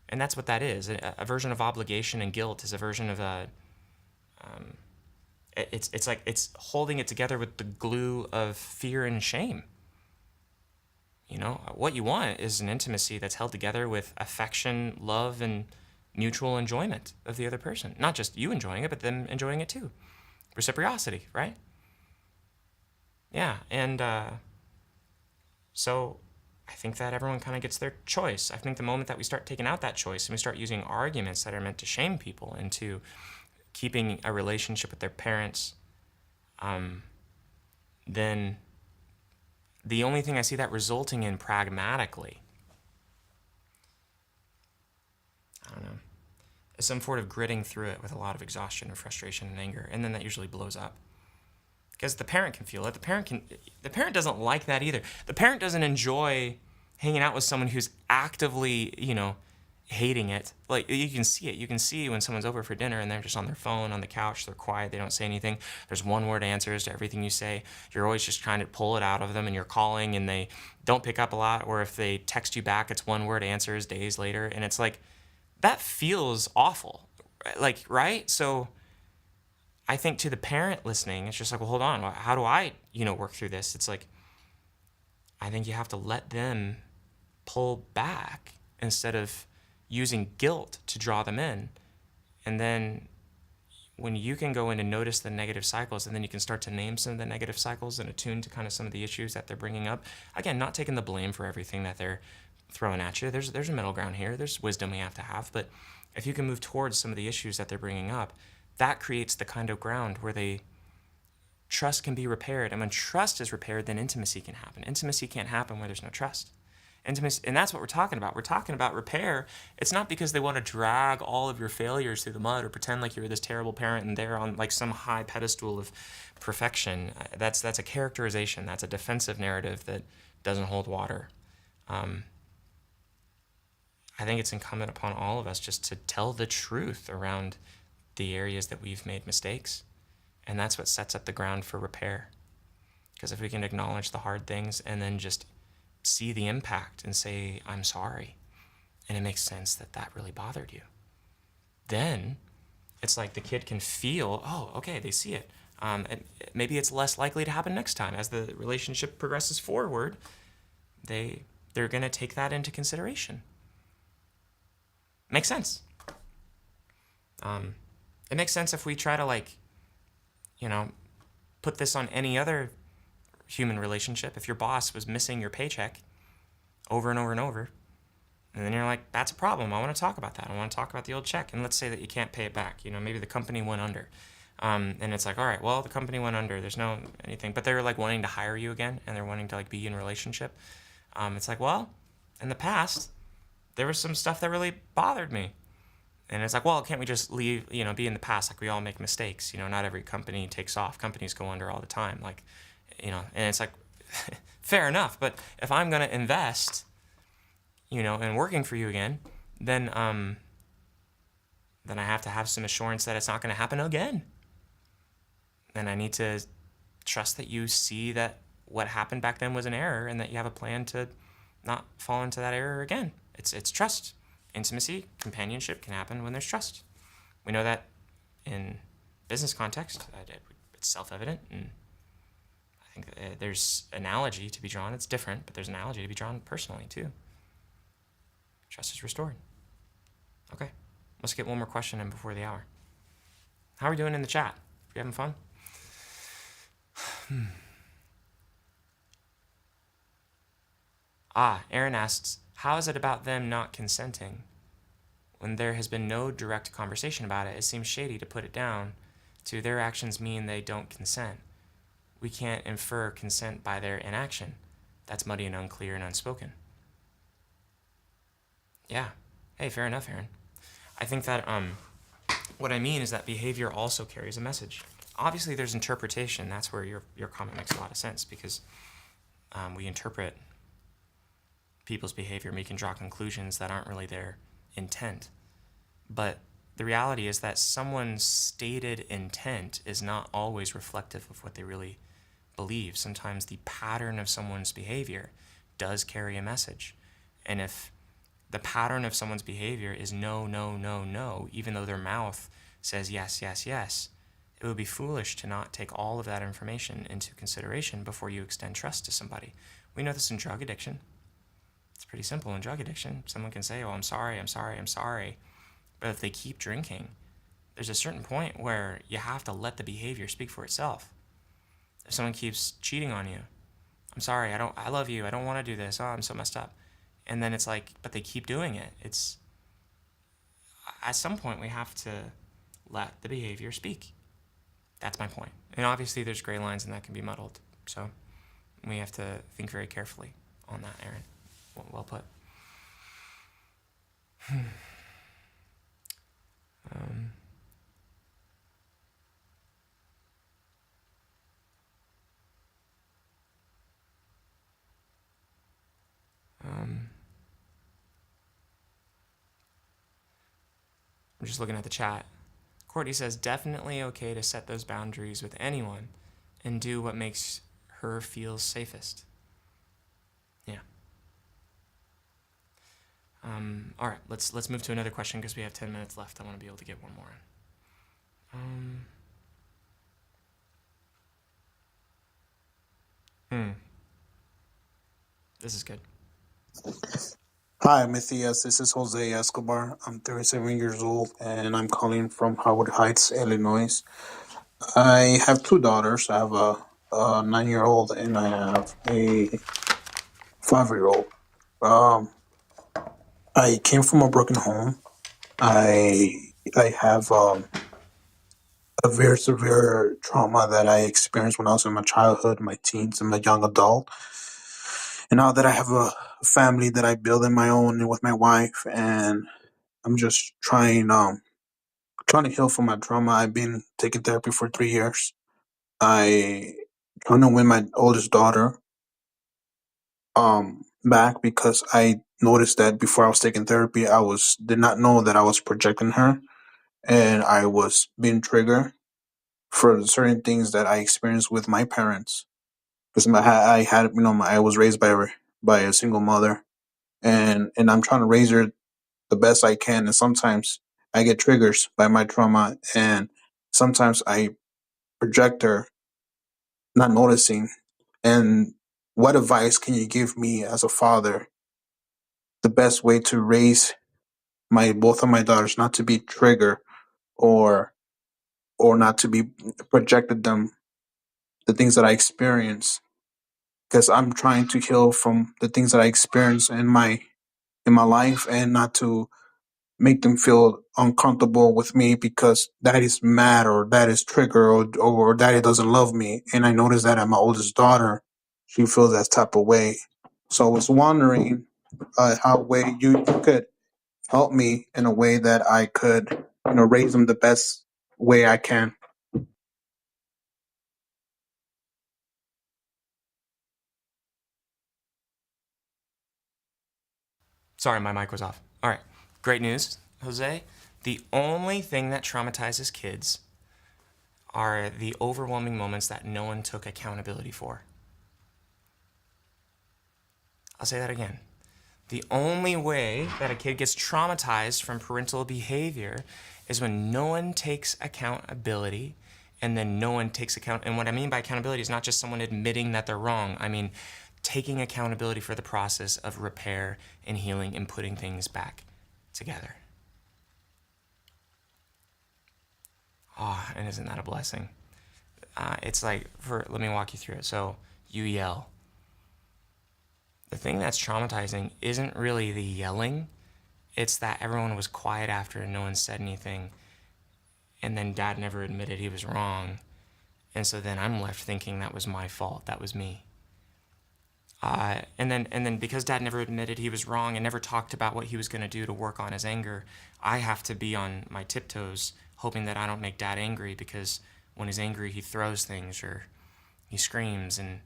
S1: and that's what that is, a version of obligation and guilt is a version of it's like it's holding it together with the glue of fear and shame. What you want is an intimacy that's held together with affection, love, and mutual enjoyment of the other person. Not just you enjoying it, but them enjoying it too. Reciprocity, right? Yeah, and so I think that everyone kind of gets their choice. I think the moment that we start taking out that choice and we start using arguments that are meant to shame people into keeping a relationship with their parents, then the only thing I see that resulting in pragmatically, I don't know, is some sort of gritting through it with a lot of exhaustion and frustration and anger, and then that usually blows up. Because the parent can feel it. The parent doesn't like that either. The parent doesn't enjoy hanging out with someone who's actively, hating it. Like, you can see it. You can see when someone's over for dinner and they're just on their phone, on the couch, they're quiet, they don't say anything. There's one-word answers to everything you say. You're always just trying to pull it out of them, and you're calling and they don't pick up a lot, or if they text you back, it's one-word answers days later. And it's like, that feels awful. Like, right? So I think to the parent listening, it's just like, well, hold on. How do I, work through this? It's like, I think you have to let them pull back instead of using guilt to draw them in. And then when you can go in and notice the negative cycles, and then you can start to name some of the negative cycles and attune to kind of some of the issues that they're bringing up. Again, not taking the blame for everything that they're throwing at you. There's a middle ground here. There's wisdom we have to have. But if you can move towards some of the issues that they're bringing up, that creates the kind of ground where trust can be repaired. And when trust is repaired, then intimacy can happen. Intimacy can't happen where there's no trust. Intimacy, and that's what we're talking about. We're talking about repair. It's not because they want to drag all of your failures through the mud or pretend like you're this terrible parent and they're on like some high pedestal of perfection. That's a characterization. That's a defensive narrative that doesn't hold water. I think it's incumbent upon all of us just to tell the truth around the areas that we've made mistakes. And that's what sets up the ground for repair. Because if we can acknowledge the hard things and then just see the impact and say, I'm sorry, and it makes sense that really bothered you, then it's like the kid can feel, oh, okay, they see it. And maybe it's less likely to happen next time. As the relationship progresses forward, they're going to take that into consideration. Makes sense. It makes sense if we try to, like, put this on any other human relationship. If your boss was missing your paycheck over and over and over, and then you're like, that's a problem. I want to talk about that. I want to talk about the old check. And let's say that you can't pay it back. Maybe the company went under. And it's like, all right, well, the company went under. There's no anything. But they're like wanting to hire you again, and they're wanting to like be in a relationship. It's like, well, in the past, there was some stuff that really bothered me. And it's like, well, can't we just leave, be in the past? Like, we all make mistakes. Not every company takes off. Companies go under all the time. Like, and it's like, fair enough. But if I'm going to invest, in working for you again, then I have to have some assurance that it's not going to happen again. And I need to trust that you see that what happened back then was an error and that you have a plan to not fall into that error again. It's trust. Intimacy, companionship can happen when there's trust. We know that in business context. It's self-evident, and I think that there's analogy to be drawn. It's different, but there's analogy to be drawn personally too. Trust is restored. Okay, let's get one more question in before the hour. How are we doing in the chat? You having fun? Aaron asks, how is it about them not consenting? When there has been no direct conversation about it, it seems shady to put it down to their actions mean they don't consent. We can't infer consent by their inaction. That's muddy and unclear and unspoken. Yeah. Hey, fair enough, Aaron. I think that what I mean is that behavior also carries a message. Obviously, there's interpretation. That's where your comment makes a lot of sense, because we interpret people's behavior and we can draw conclusions that aren't really their intent. But the reality is that someone's stated intent is not always reflective of what they really believe. Sometimes the pattern of someone's behavior does carry a message. And if the pattern of someone's behavior is no, no, no, no, even though their mouth says yes, yes, yes, it would be foolish to not take all of that information into consideration before you extend trust to somebody. We know this in drug addiction. It's pretty simple in drug addiction. Someone can say, oh, I'm sorry, I'm sorry, I'm sorry. But if they keep drinking, there's a certain point where you have to let the behavior speak for itself. If someone keeps cheating on you, I'm sorry, I love you, I don't want to do this, oh, I'm so messed up. And then it's like, but they keep doing it. It's, at some point we have to let the behavior speak. That's my point. And obviously there's gray lines and that can be muddled. So we have to think very carefully on that, Aaron. Well put. I'm just looking at the chat. Courtney says, definitely okay to set those boundaries with anyone and do what makes her feel safest. Yeah. All right, let's move to another question because we have 10 minutes left. I want to be able to get one more in. This is good.
S4: Hi, Matthias. This is Jose Escobar. I'm 37 years old, and I'm calling from Howard Heights, Illinois. I have two daughters. I have a 9-year-old, and I have a 5-year-old. I came from a broken home. I have a very severe trauma that I experienced when I was in my childhood, my teens, and my young adult. And now that I have a family that I build in my own and with my wife, and I'm just trying to heal from my trauma. I've been taking therapy for 3 years. I trying to win my oldest daughter back because I noticed that before I was taking therapy, did not know that I was projecting her, and I was being triggered for certain things that I experienced with my parents. Because I had I was raised by a single mother, and I'm trying to raise her the best I can, and sometimes I get triggers by my trauma, and sometimes I project her, not noticing, and what advice can you give me as a father, the best way to raise my both of my daughters, not to be trigger or not to be projected them the things that I experience, because I'm trying to heal from the things that I experience in my life, and not to make them feel uncomfortable with me because daddy's mad or daddy's trigger or daddy doesn't love me. And I noticed that at my oldest daughter, she feels that type of way. So I was wondering how way you could help me in a way that I could, raise them the best way I can.
S1: Sorry, my mic was off. All right. Great news, Jose. The only thing that traumatizes kids are the overwhelming moments that no one took accountability for. I'll say that again. The only way that a kid gets traumatized from parental behavior is when no one takes accountability, and then no one takes account. And what I mean by accountability is not just someone admitting that they're wrong. I mean taking accountability for the process of repair and healing and putting things back together. Oh, and isn't that a blessing? It's like, let me walk you through it. So you yell. The thing that's traumatizing isn't really the yelling. It's that everyone was quiet after and no one said anything. And then dad never admitted he was wrong. And so then I'm left thinking that was my fault. That was me. And then because dad never admitted he was wrong and never talked about what he was going to do to work on his anger, I have to be on my tiptoes hoping that I don't make dad angry, because when he's angry, he throws things or he screams. And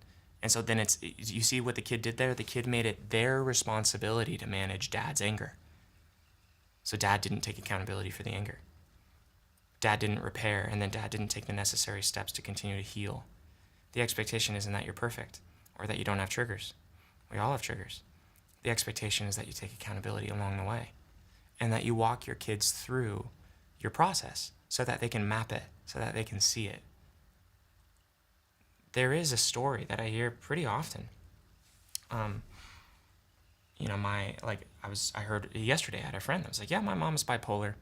S1: so then you see what the kid did there? The kid made it their responsibility to manage dad's anger. So dad didn't take accountability for the anger. Dad didn't repair, and then dad didn't take the necessary steps to continue to heal. The expectation isn't that you're perfect or that you don't have triggers. We all have triggers. The expectation is that you take accountability along the way and that you walk your kids through your process so that they can map it, so that they can see it. There is a story that I hear pretty often. I heard yesterday, I had a friend that was like, yeah, my mom's bipolar.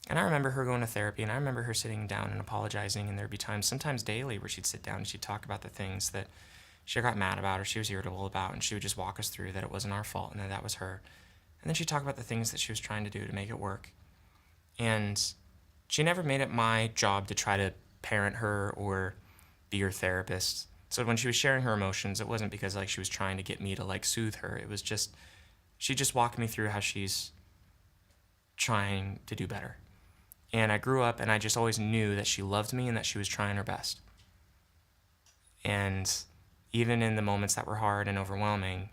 S1: And I remember her going to therapy, and I remember her sitting down and apologizing, and there'd be times, sometimes daily, where she'd sit down and she'd talk about the things that she got mad about or she was irritable about, and she would just walk us through that it wasn't our fault and that was her. And then she'd talk about the things that she was trying to do to make it work. And she never made it my job to try to parent her or be her therapist. So when she was sharing her emotions, it wasn't because she was trying to get me to soothe her. It was just, she just walked me through how she's trying to do better. And I grew up and I just always knew that she loved me and that she was trying her best. And even in the moments that were hard and overwhelming,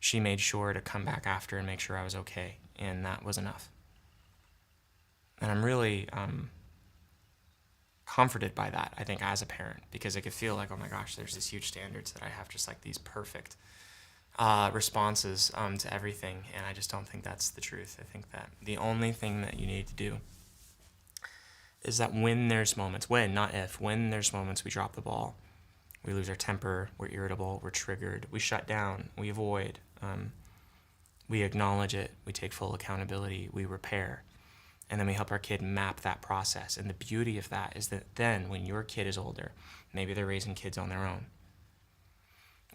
S1: she made sure to come back after and make sure I was okay. And that was enough. And I'm really comforted by that, I think, as a parent, because it could feel like, oh my gosh, there's these huge standards that I have, just these perfect responses to everything. And I just don't think that's the truth. I think that the only thing that you need to do is that when there's moments, not if, when there's moments we drop the ball, we lose our temper, we're irritable, we're triggered, we shut down, we avoid, we acknowledge it, we take full accountability, we repair, and then we help our kid map that process. And the beauty of that is that then when your kid is older, maybe they're raising kids on their own,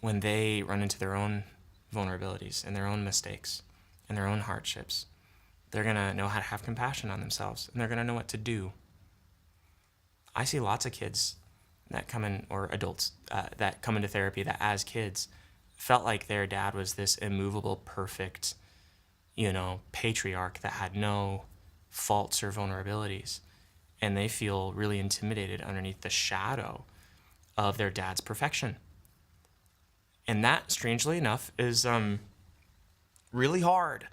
S1: when they run into their own vulnerabilities and their own mistakes and their own hardships, they're going to know how to have compassion on themselves, and they're going to know what to do. I see lots of kids that come in, or adults that come into therapy, that as kids felt like their dad was this immovable, perfect, patriarch that had no faults or vulnerabilities. And they feel really intimidated underneath the shadow of their dad's perfection. And that, strangely enough, is really hard.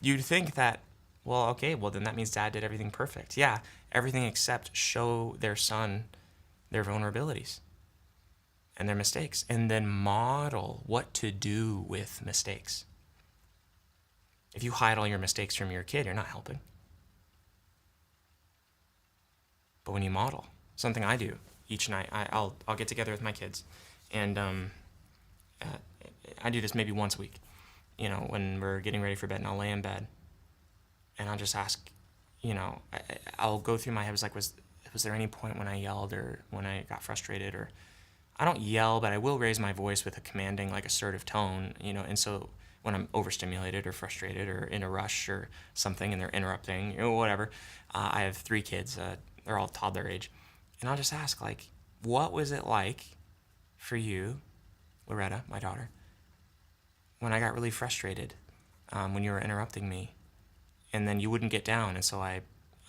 S1: You'd think that, then that means dad did everything perfect. Yeah, everything except show their son their vulnerabilities and their mistakes, and then model what to do with mistakes. If you hide all your mistakes from your kid, you're not helping. But when you model, something I do each night, I'll get together with my kids, and I do this maybe once a week, when we're getting ready for bed, and I'll lay in bed and I'll just ask, I'll go through my head, was there any point when I yelled or when I got frustrated? Or I don't yell, but I will raise my voice with a commanding, assertive tone, and so when I'm overstimulated or frustrated or in a rush or something and they're interrupting, whatever. I have 3 kids, they're all toddler age, and I'll just ask, what was it like for you, Loretta, my daughter, when I got really frustrated, when you were interrupting me, and then you wouldn't get down, and so I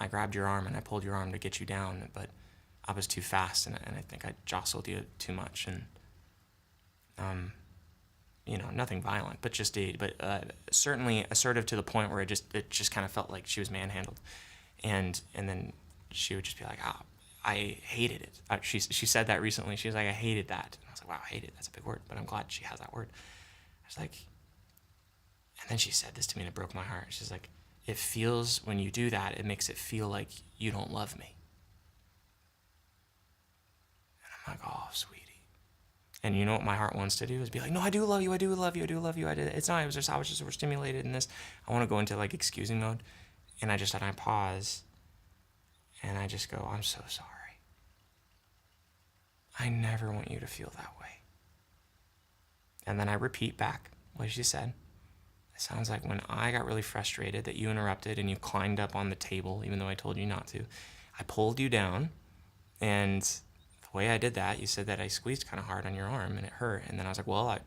S1: grabbed your arm and I pulled your arm to get you down, but I was too fast, and I think I jostled you too much, and nothing violent, but certainly assertive to the point where it just kind of felt like she was manhandled, and then she would just be like, I hated it. She said that recently. She was like, I hated that, and I was like, wow, hated, that's a big word, but I'm glad she has that word. I was like, and then she said this to me and it broke my heart. She's like, it feels, when you do that, it makes it feel like you don't love me. And I'm like, oh, sweetie. And you know what my heart wants to do is be like, no, I do love you, I do love you, I do love you. It's not, I was just overstimulated in this. I want to go into excusing mode. And I pause and I just go, I'm so sorry. I never want you to feel that way. And then I repeat back what she said. It sounds like when I got really frustrated that you interrupted and you climbed up on the table, even though I told you not to. I pulled you down, and the way I did that, you said that I squeezed kind of hard on your arm and it hurt. And then I was like, well,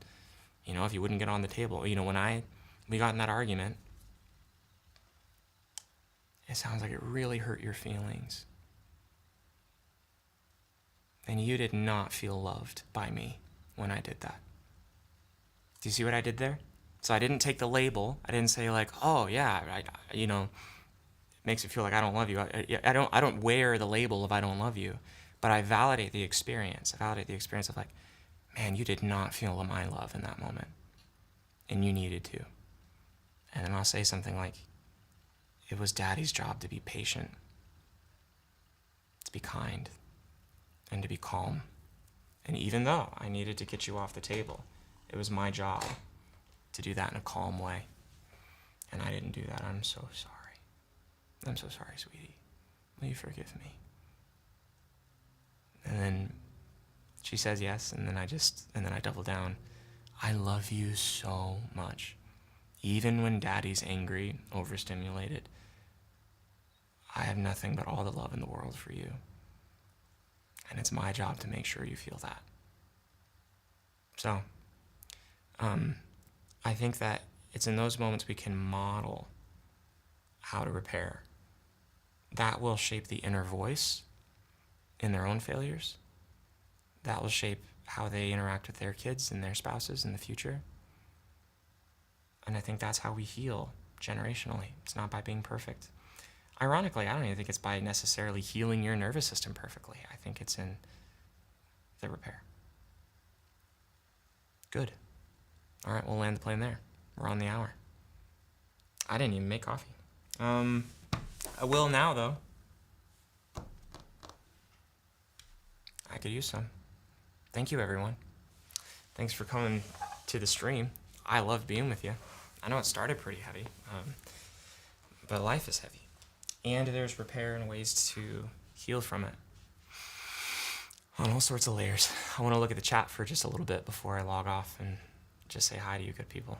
S1: if you wouldn't get on the table, when we got in that argument, it sounds like it really hurt your feelings. And you did not feel loved by me when I did that. Do you see what I did there? So I didn't take the label. I didn't say oh yeah, it makes it feel like I don't love you. I don't wear the label of I don't love you, but I validate the experience. I validate the experience of man, you did not feel my love in that moment, and you needed to. And then I'll say something like, it was Daddy's job to be patient, to be kind, and to be calm. And even though I needed to get you off the table, it was my job to do that in a calm way. And I didn't do that. I'm so sorry. I'm so sorry, sweetie. Will you forgive me? And then she says yes, and then I double down. I love you so much. Even when Daddy's angry, overstimulated, I have nothing but all the love in the world for you. And it's my job to make sure you feel that. So, I think that it's in those moments we can model how to repair. That will shape the inner voice in their own failures. That will shape how they interact with their kids and their spouses in the future. And I think that's how we heal generationally. It's not by being perfect. Ironically, I don't even think it's by necessarily healing your nervous system perfectly. I think it's in the repair. Good. All right, we'll land the plane there. We're on the hour. I didn't even make coffee. I will now, though. I could use some. Thank you, everyone. Thanks for coming to the stream. I love being with you. I know it started pretty heavy, but life is heavy. And there's repair and ways to heal from it on all sorts of layers. I want to look at the chat for just a little bit before I log off and just say hi to you good people.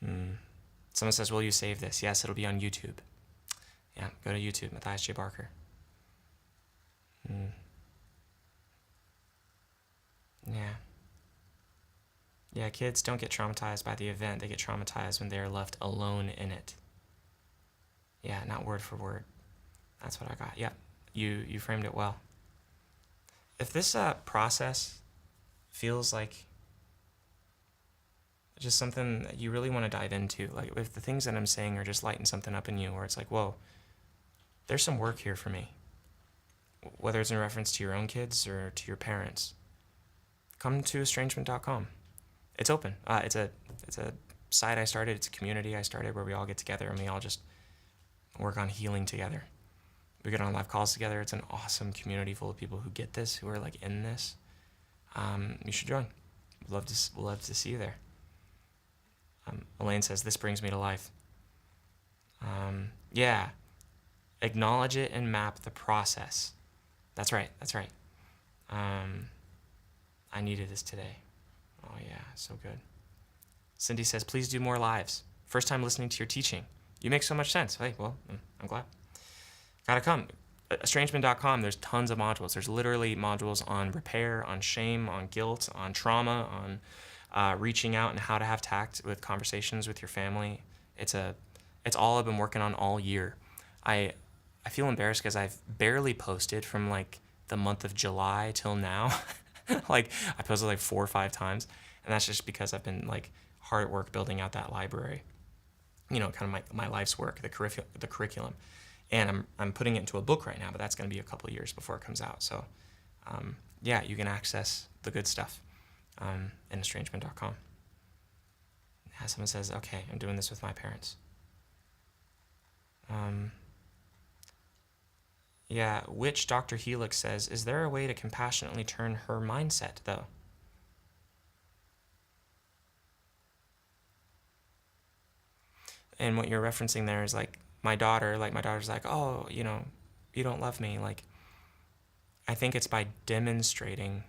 S1: Someone says, will you save this? Yes, it'll be on YouTube. Yeah, go to YouTube, Matthias J. Barker. Yeah. Yeah, kids don't get traumatized by the event. They get traumatized when they are left alone in it. Yeah, not word for word. That's what I got. Yeah, you framed it well. If this process feels like just something that you really want to dive into, if the things that I'm saying are just lighting something up in you, where it's whoa, there's some work here for me, whether it's in reference to your own kids or to your parents, come to estrangement.com. It's open. It's a site I started. It's a community I started where we all get together and we all just work on healing together. We get on live calls together. It's an awesome community full of people who get this, who are in this. you should join. We'd love to see you there. Elaine says, this brings me to life. Yeah, acknowledge it and map the process. That's right. I needed this today. Oh yeah, so good. Cindy says, please do more lives. First time listening to your teaching. You make so much sense. Hey, well, I'm glad. Gotta come. Estrangement.com, there's tons of modules. There's literally modules on repair, on shame, on guilt, on trauma, on reaching out and how to have tact with conversations with your family. It's all I've been working on all year. I feel embarrassed because I've barely posted from like the month of July till now. Like I posted like 4 or 5 times, and that's just because I've been like hard at work building out that library. Kind of my life's work, the curriculum. And I'm putting it into a book right now, but that's going to be a couple of years before it comes out. So, yeah, you can access the good stuff in estrangement.com. Someone says, okay, I'm doing this with my parents. Yeah, which Dr. Helix says, is there a way to compassionately turn her mindset, though? And what you're referencing there is like my daughter's like, oh, you don't love me. Like, I think it's by demonstrating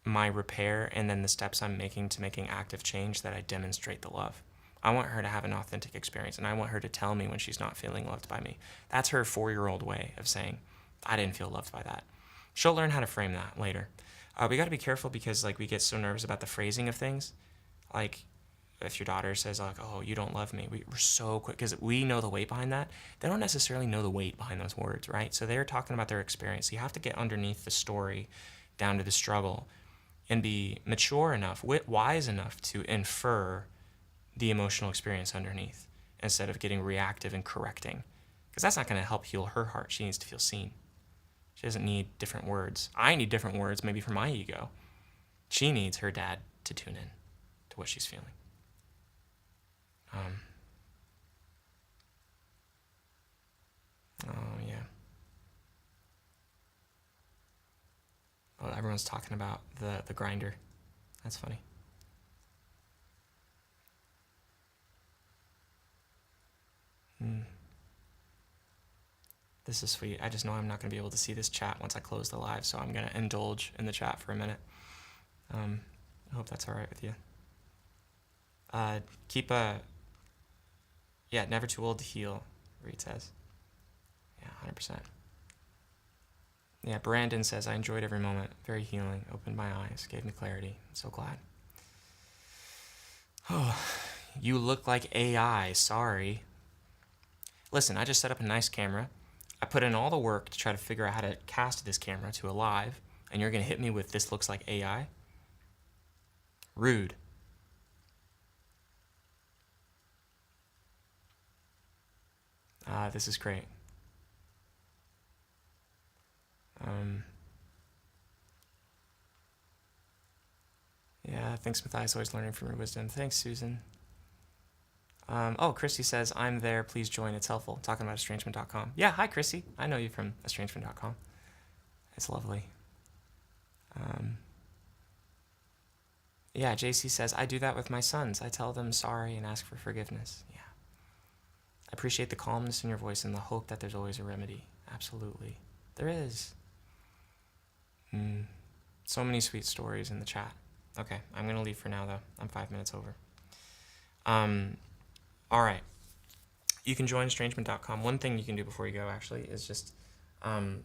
S1: my repair and then the steps I'm making to making active change that I demonstrate the love. I want her to have an authentic experience, and I want her to tell me when she's not feeling loved by me. That's her 4-year-old way of saying, I didn't feel loved by that. She'll learn how to frame that later. We got to be careful because like we get so nervous about the phrasing of things. Like if your daughter says like, oh, you don't love me, we're so quick because we know the weight behind that. They don't necessarily know the weight behind those words, right? So they're talking about their experience. You have to get underneath the story, down to the struggle, and be mature enough, wise enough to infer the emotional experience underneath instead of getting reactive and correcting, because that's not going to help heal her heart. She needs to feel seen. She doesn't need different words. I need different words maybe for my ego. She needs her dad to tune in to what she's feeling. Oh yeah. Oh, everyone's talking about the grinder. That's funny. This is sweet. I just know I'm not going to be able to see this chat once I close the live, so I'm going to indulge in the chat for a minute. I hope that's all right with you. Never too old to heal, Reed says. Yeah, 100%. Yeah, Brandon says, I enjoyed every moment. Very healing. Opened my eyes. Gave me clarity. I'm so glad. Oh, you look like AI. Sorry. Listen, I just set up a nice camera. I put in all the work to try to figure out how to cast this camera to a live, and you're going to hit me with this looks like AI? Rude. This is great. Yeah, thanks, Matthias. Always learning from your wisdom. Thanks, Susan. Christy says, I'm there. Please join. It's helpful. Talking about estrangement.com. Yeah, hi, Christy. I know you from estrangement.com. It's lovely. Yeah, JC says, I do that with my sons. I tell them sorry and ask for forgiveness. Yeah. I appreciate the calmness in your voice and the hope that there's always a remedy. Absolutely. There is. So many sweet stories in the chat. Okay, I'm going to leave for now, though. I'm 5 minutes over. All right. You can join estrangement.com. One thing you can do before you go, actually, is just, I'm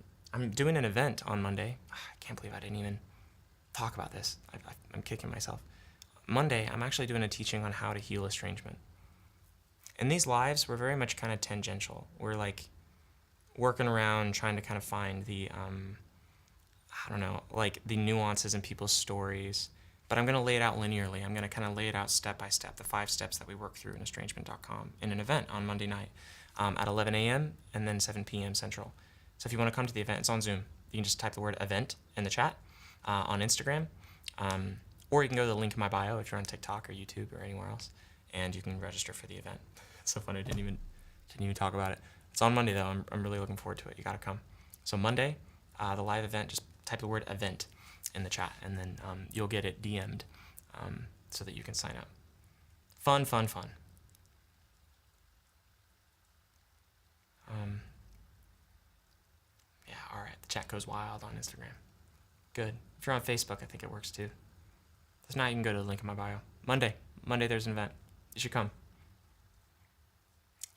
S1: doing an event on Monday. I can't believe I didn't even talk about this. I'm kicking myself. Monday, I'm actually doing a teaching on how to heal estrangement. In these lives, we're very much kind of tangential. We're like working around trying to kind of find the, the nuances in people's stories. But I'm going to lay it out linearly. I'm going to kind of lay it out step by step, the 5 steps that we work through in estrangement.com in an event on Monday night at 11 a.m. and then 7 p.m. Central. So if you want to come to the event, it's on Zoom. You can just type the word event in the chat on Instagram. Or you can go to the link in my bio if you're on TikTok or YouTube or anywhere else, and you can register for the event. It's so funny. I didn't even talk about it. It's on Monday, though. I'm really looking forward to it. You got to come. So Monday, the live event, just type the word event in the chat, and then you'll get it DM'd so that you can sign up. Fun, fun, fun. Yeah, all right. The chat goes wild on Instagram. Good. If you're on Facebook, I think it works too. If not, you can go to the link in my bio. Monday, there's an event. You should come.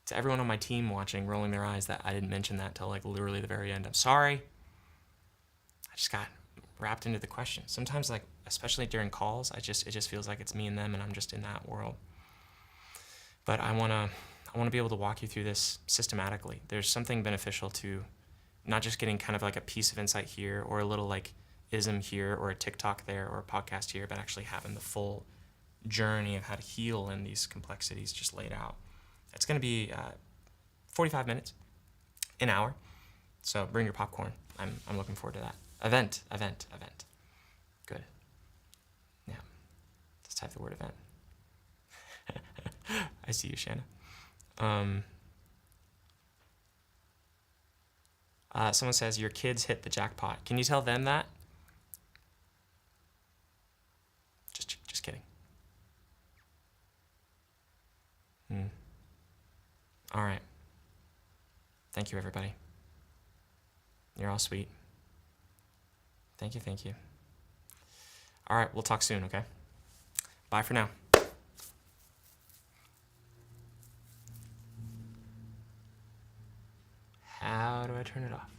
S1: To everyone on my team watching, rolling their eyes that I didn't mention that till like literally the very end, I'm sorry. I just got wrapped into the question. Sometimes, like, especially during calls, it just feels like it's me and them, and I'm just in that world. But I wanna be able to walk you through this systematically. There's something beneficial to not just getting kind of like a piece of insight here, or a little like ism here, or a TikTok there, or a podcast here, but actually having the full journey of how to heal in these complexities just laid out. It's going to be 45 minutes, an hour. So bring your popcorn. I'm looking forward to that. Event. Good. Yeah. Just type the word event. I see you, Shanna. Someone says, your kids hit the jackpot. Can you tell them that? Just kidding. All right. Thank you, everybody. You're all sweet. Thank you. All right, we'll talk soon, okay? Bye for now. How do I turn it off?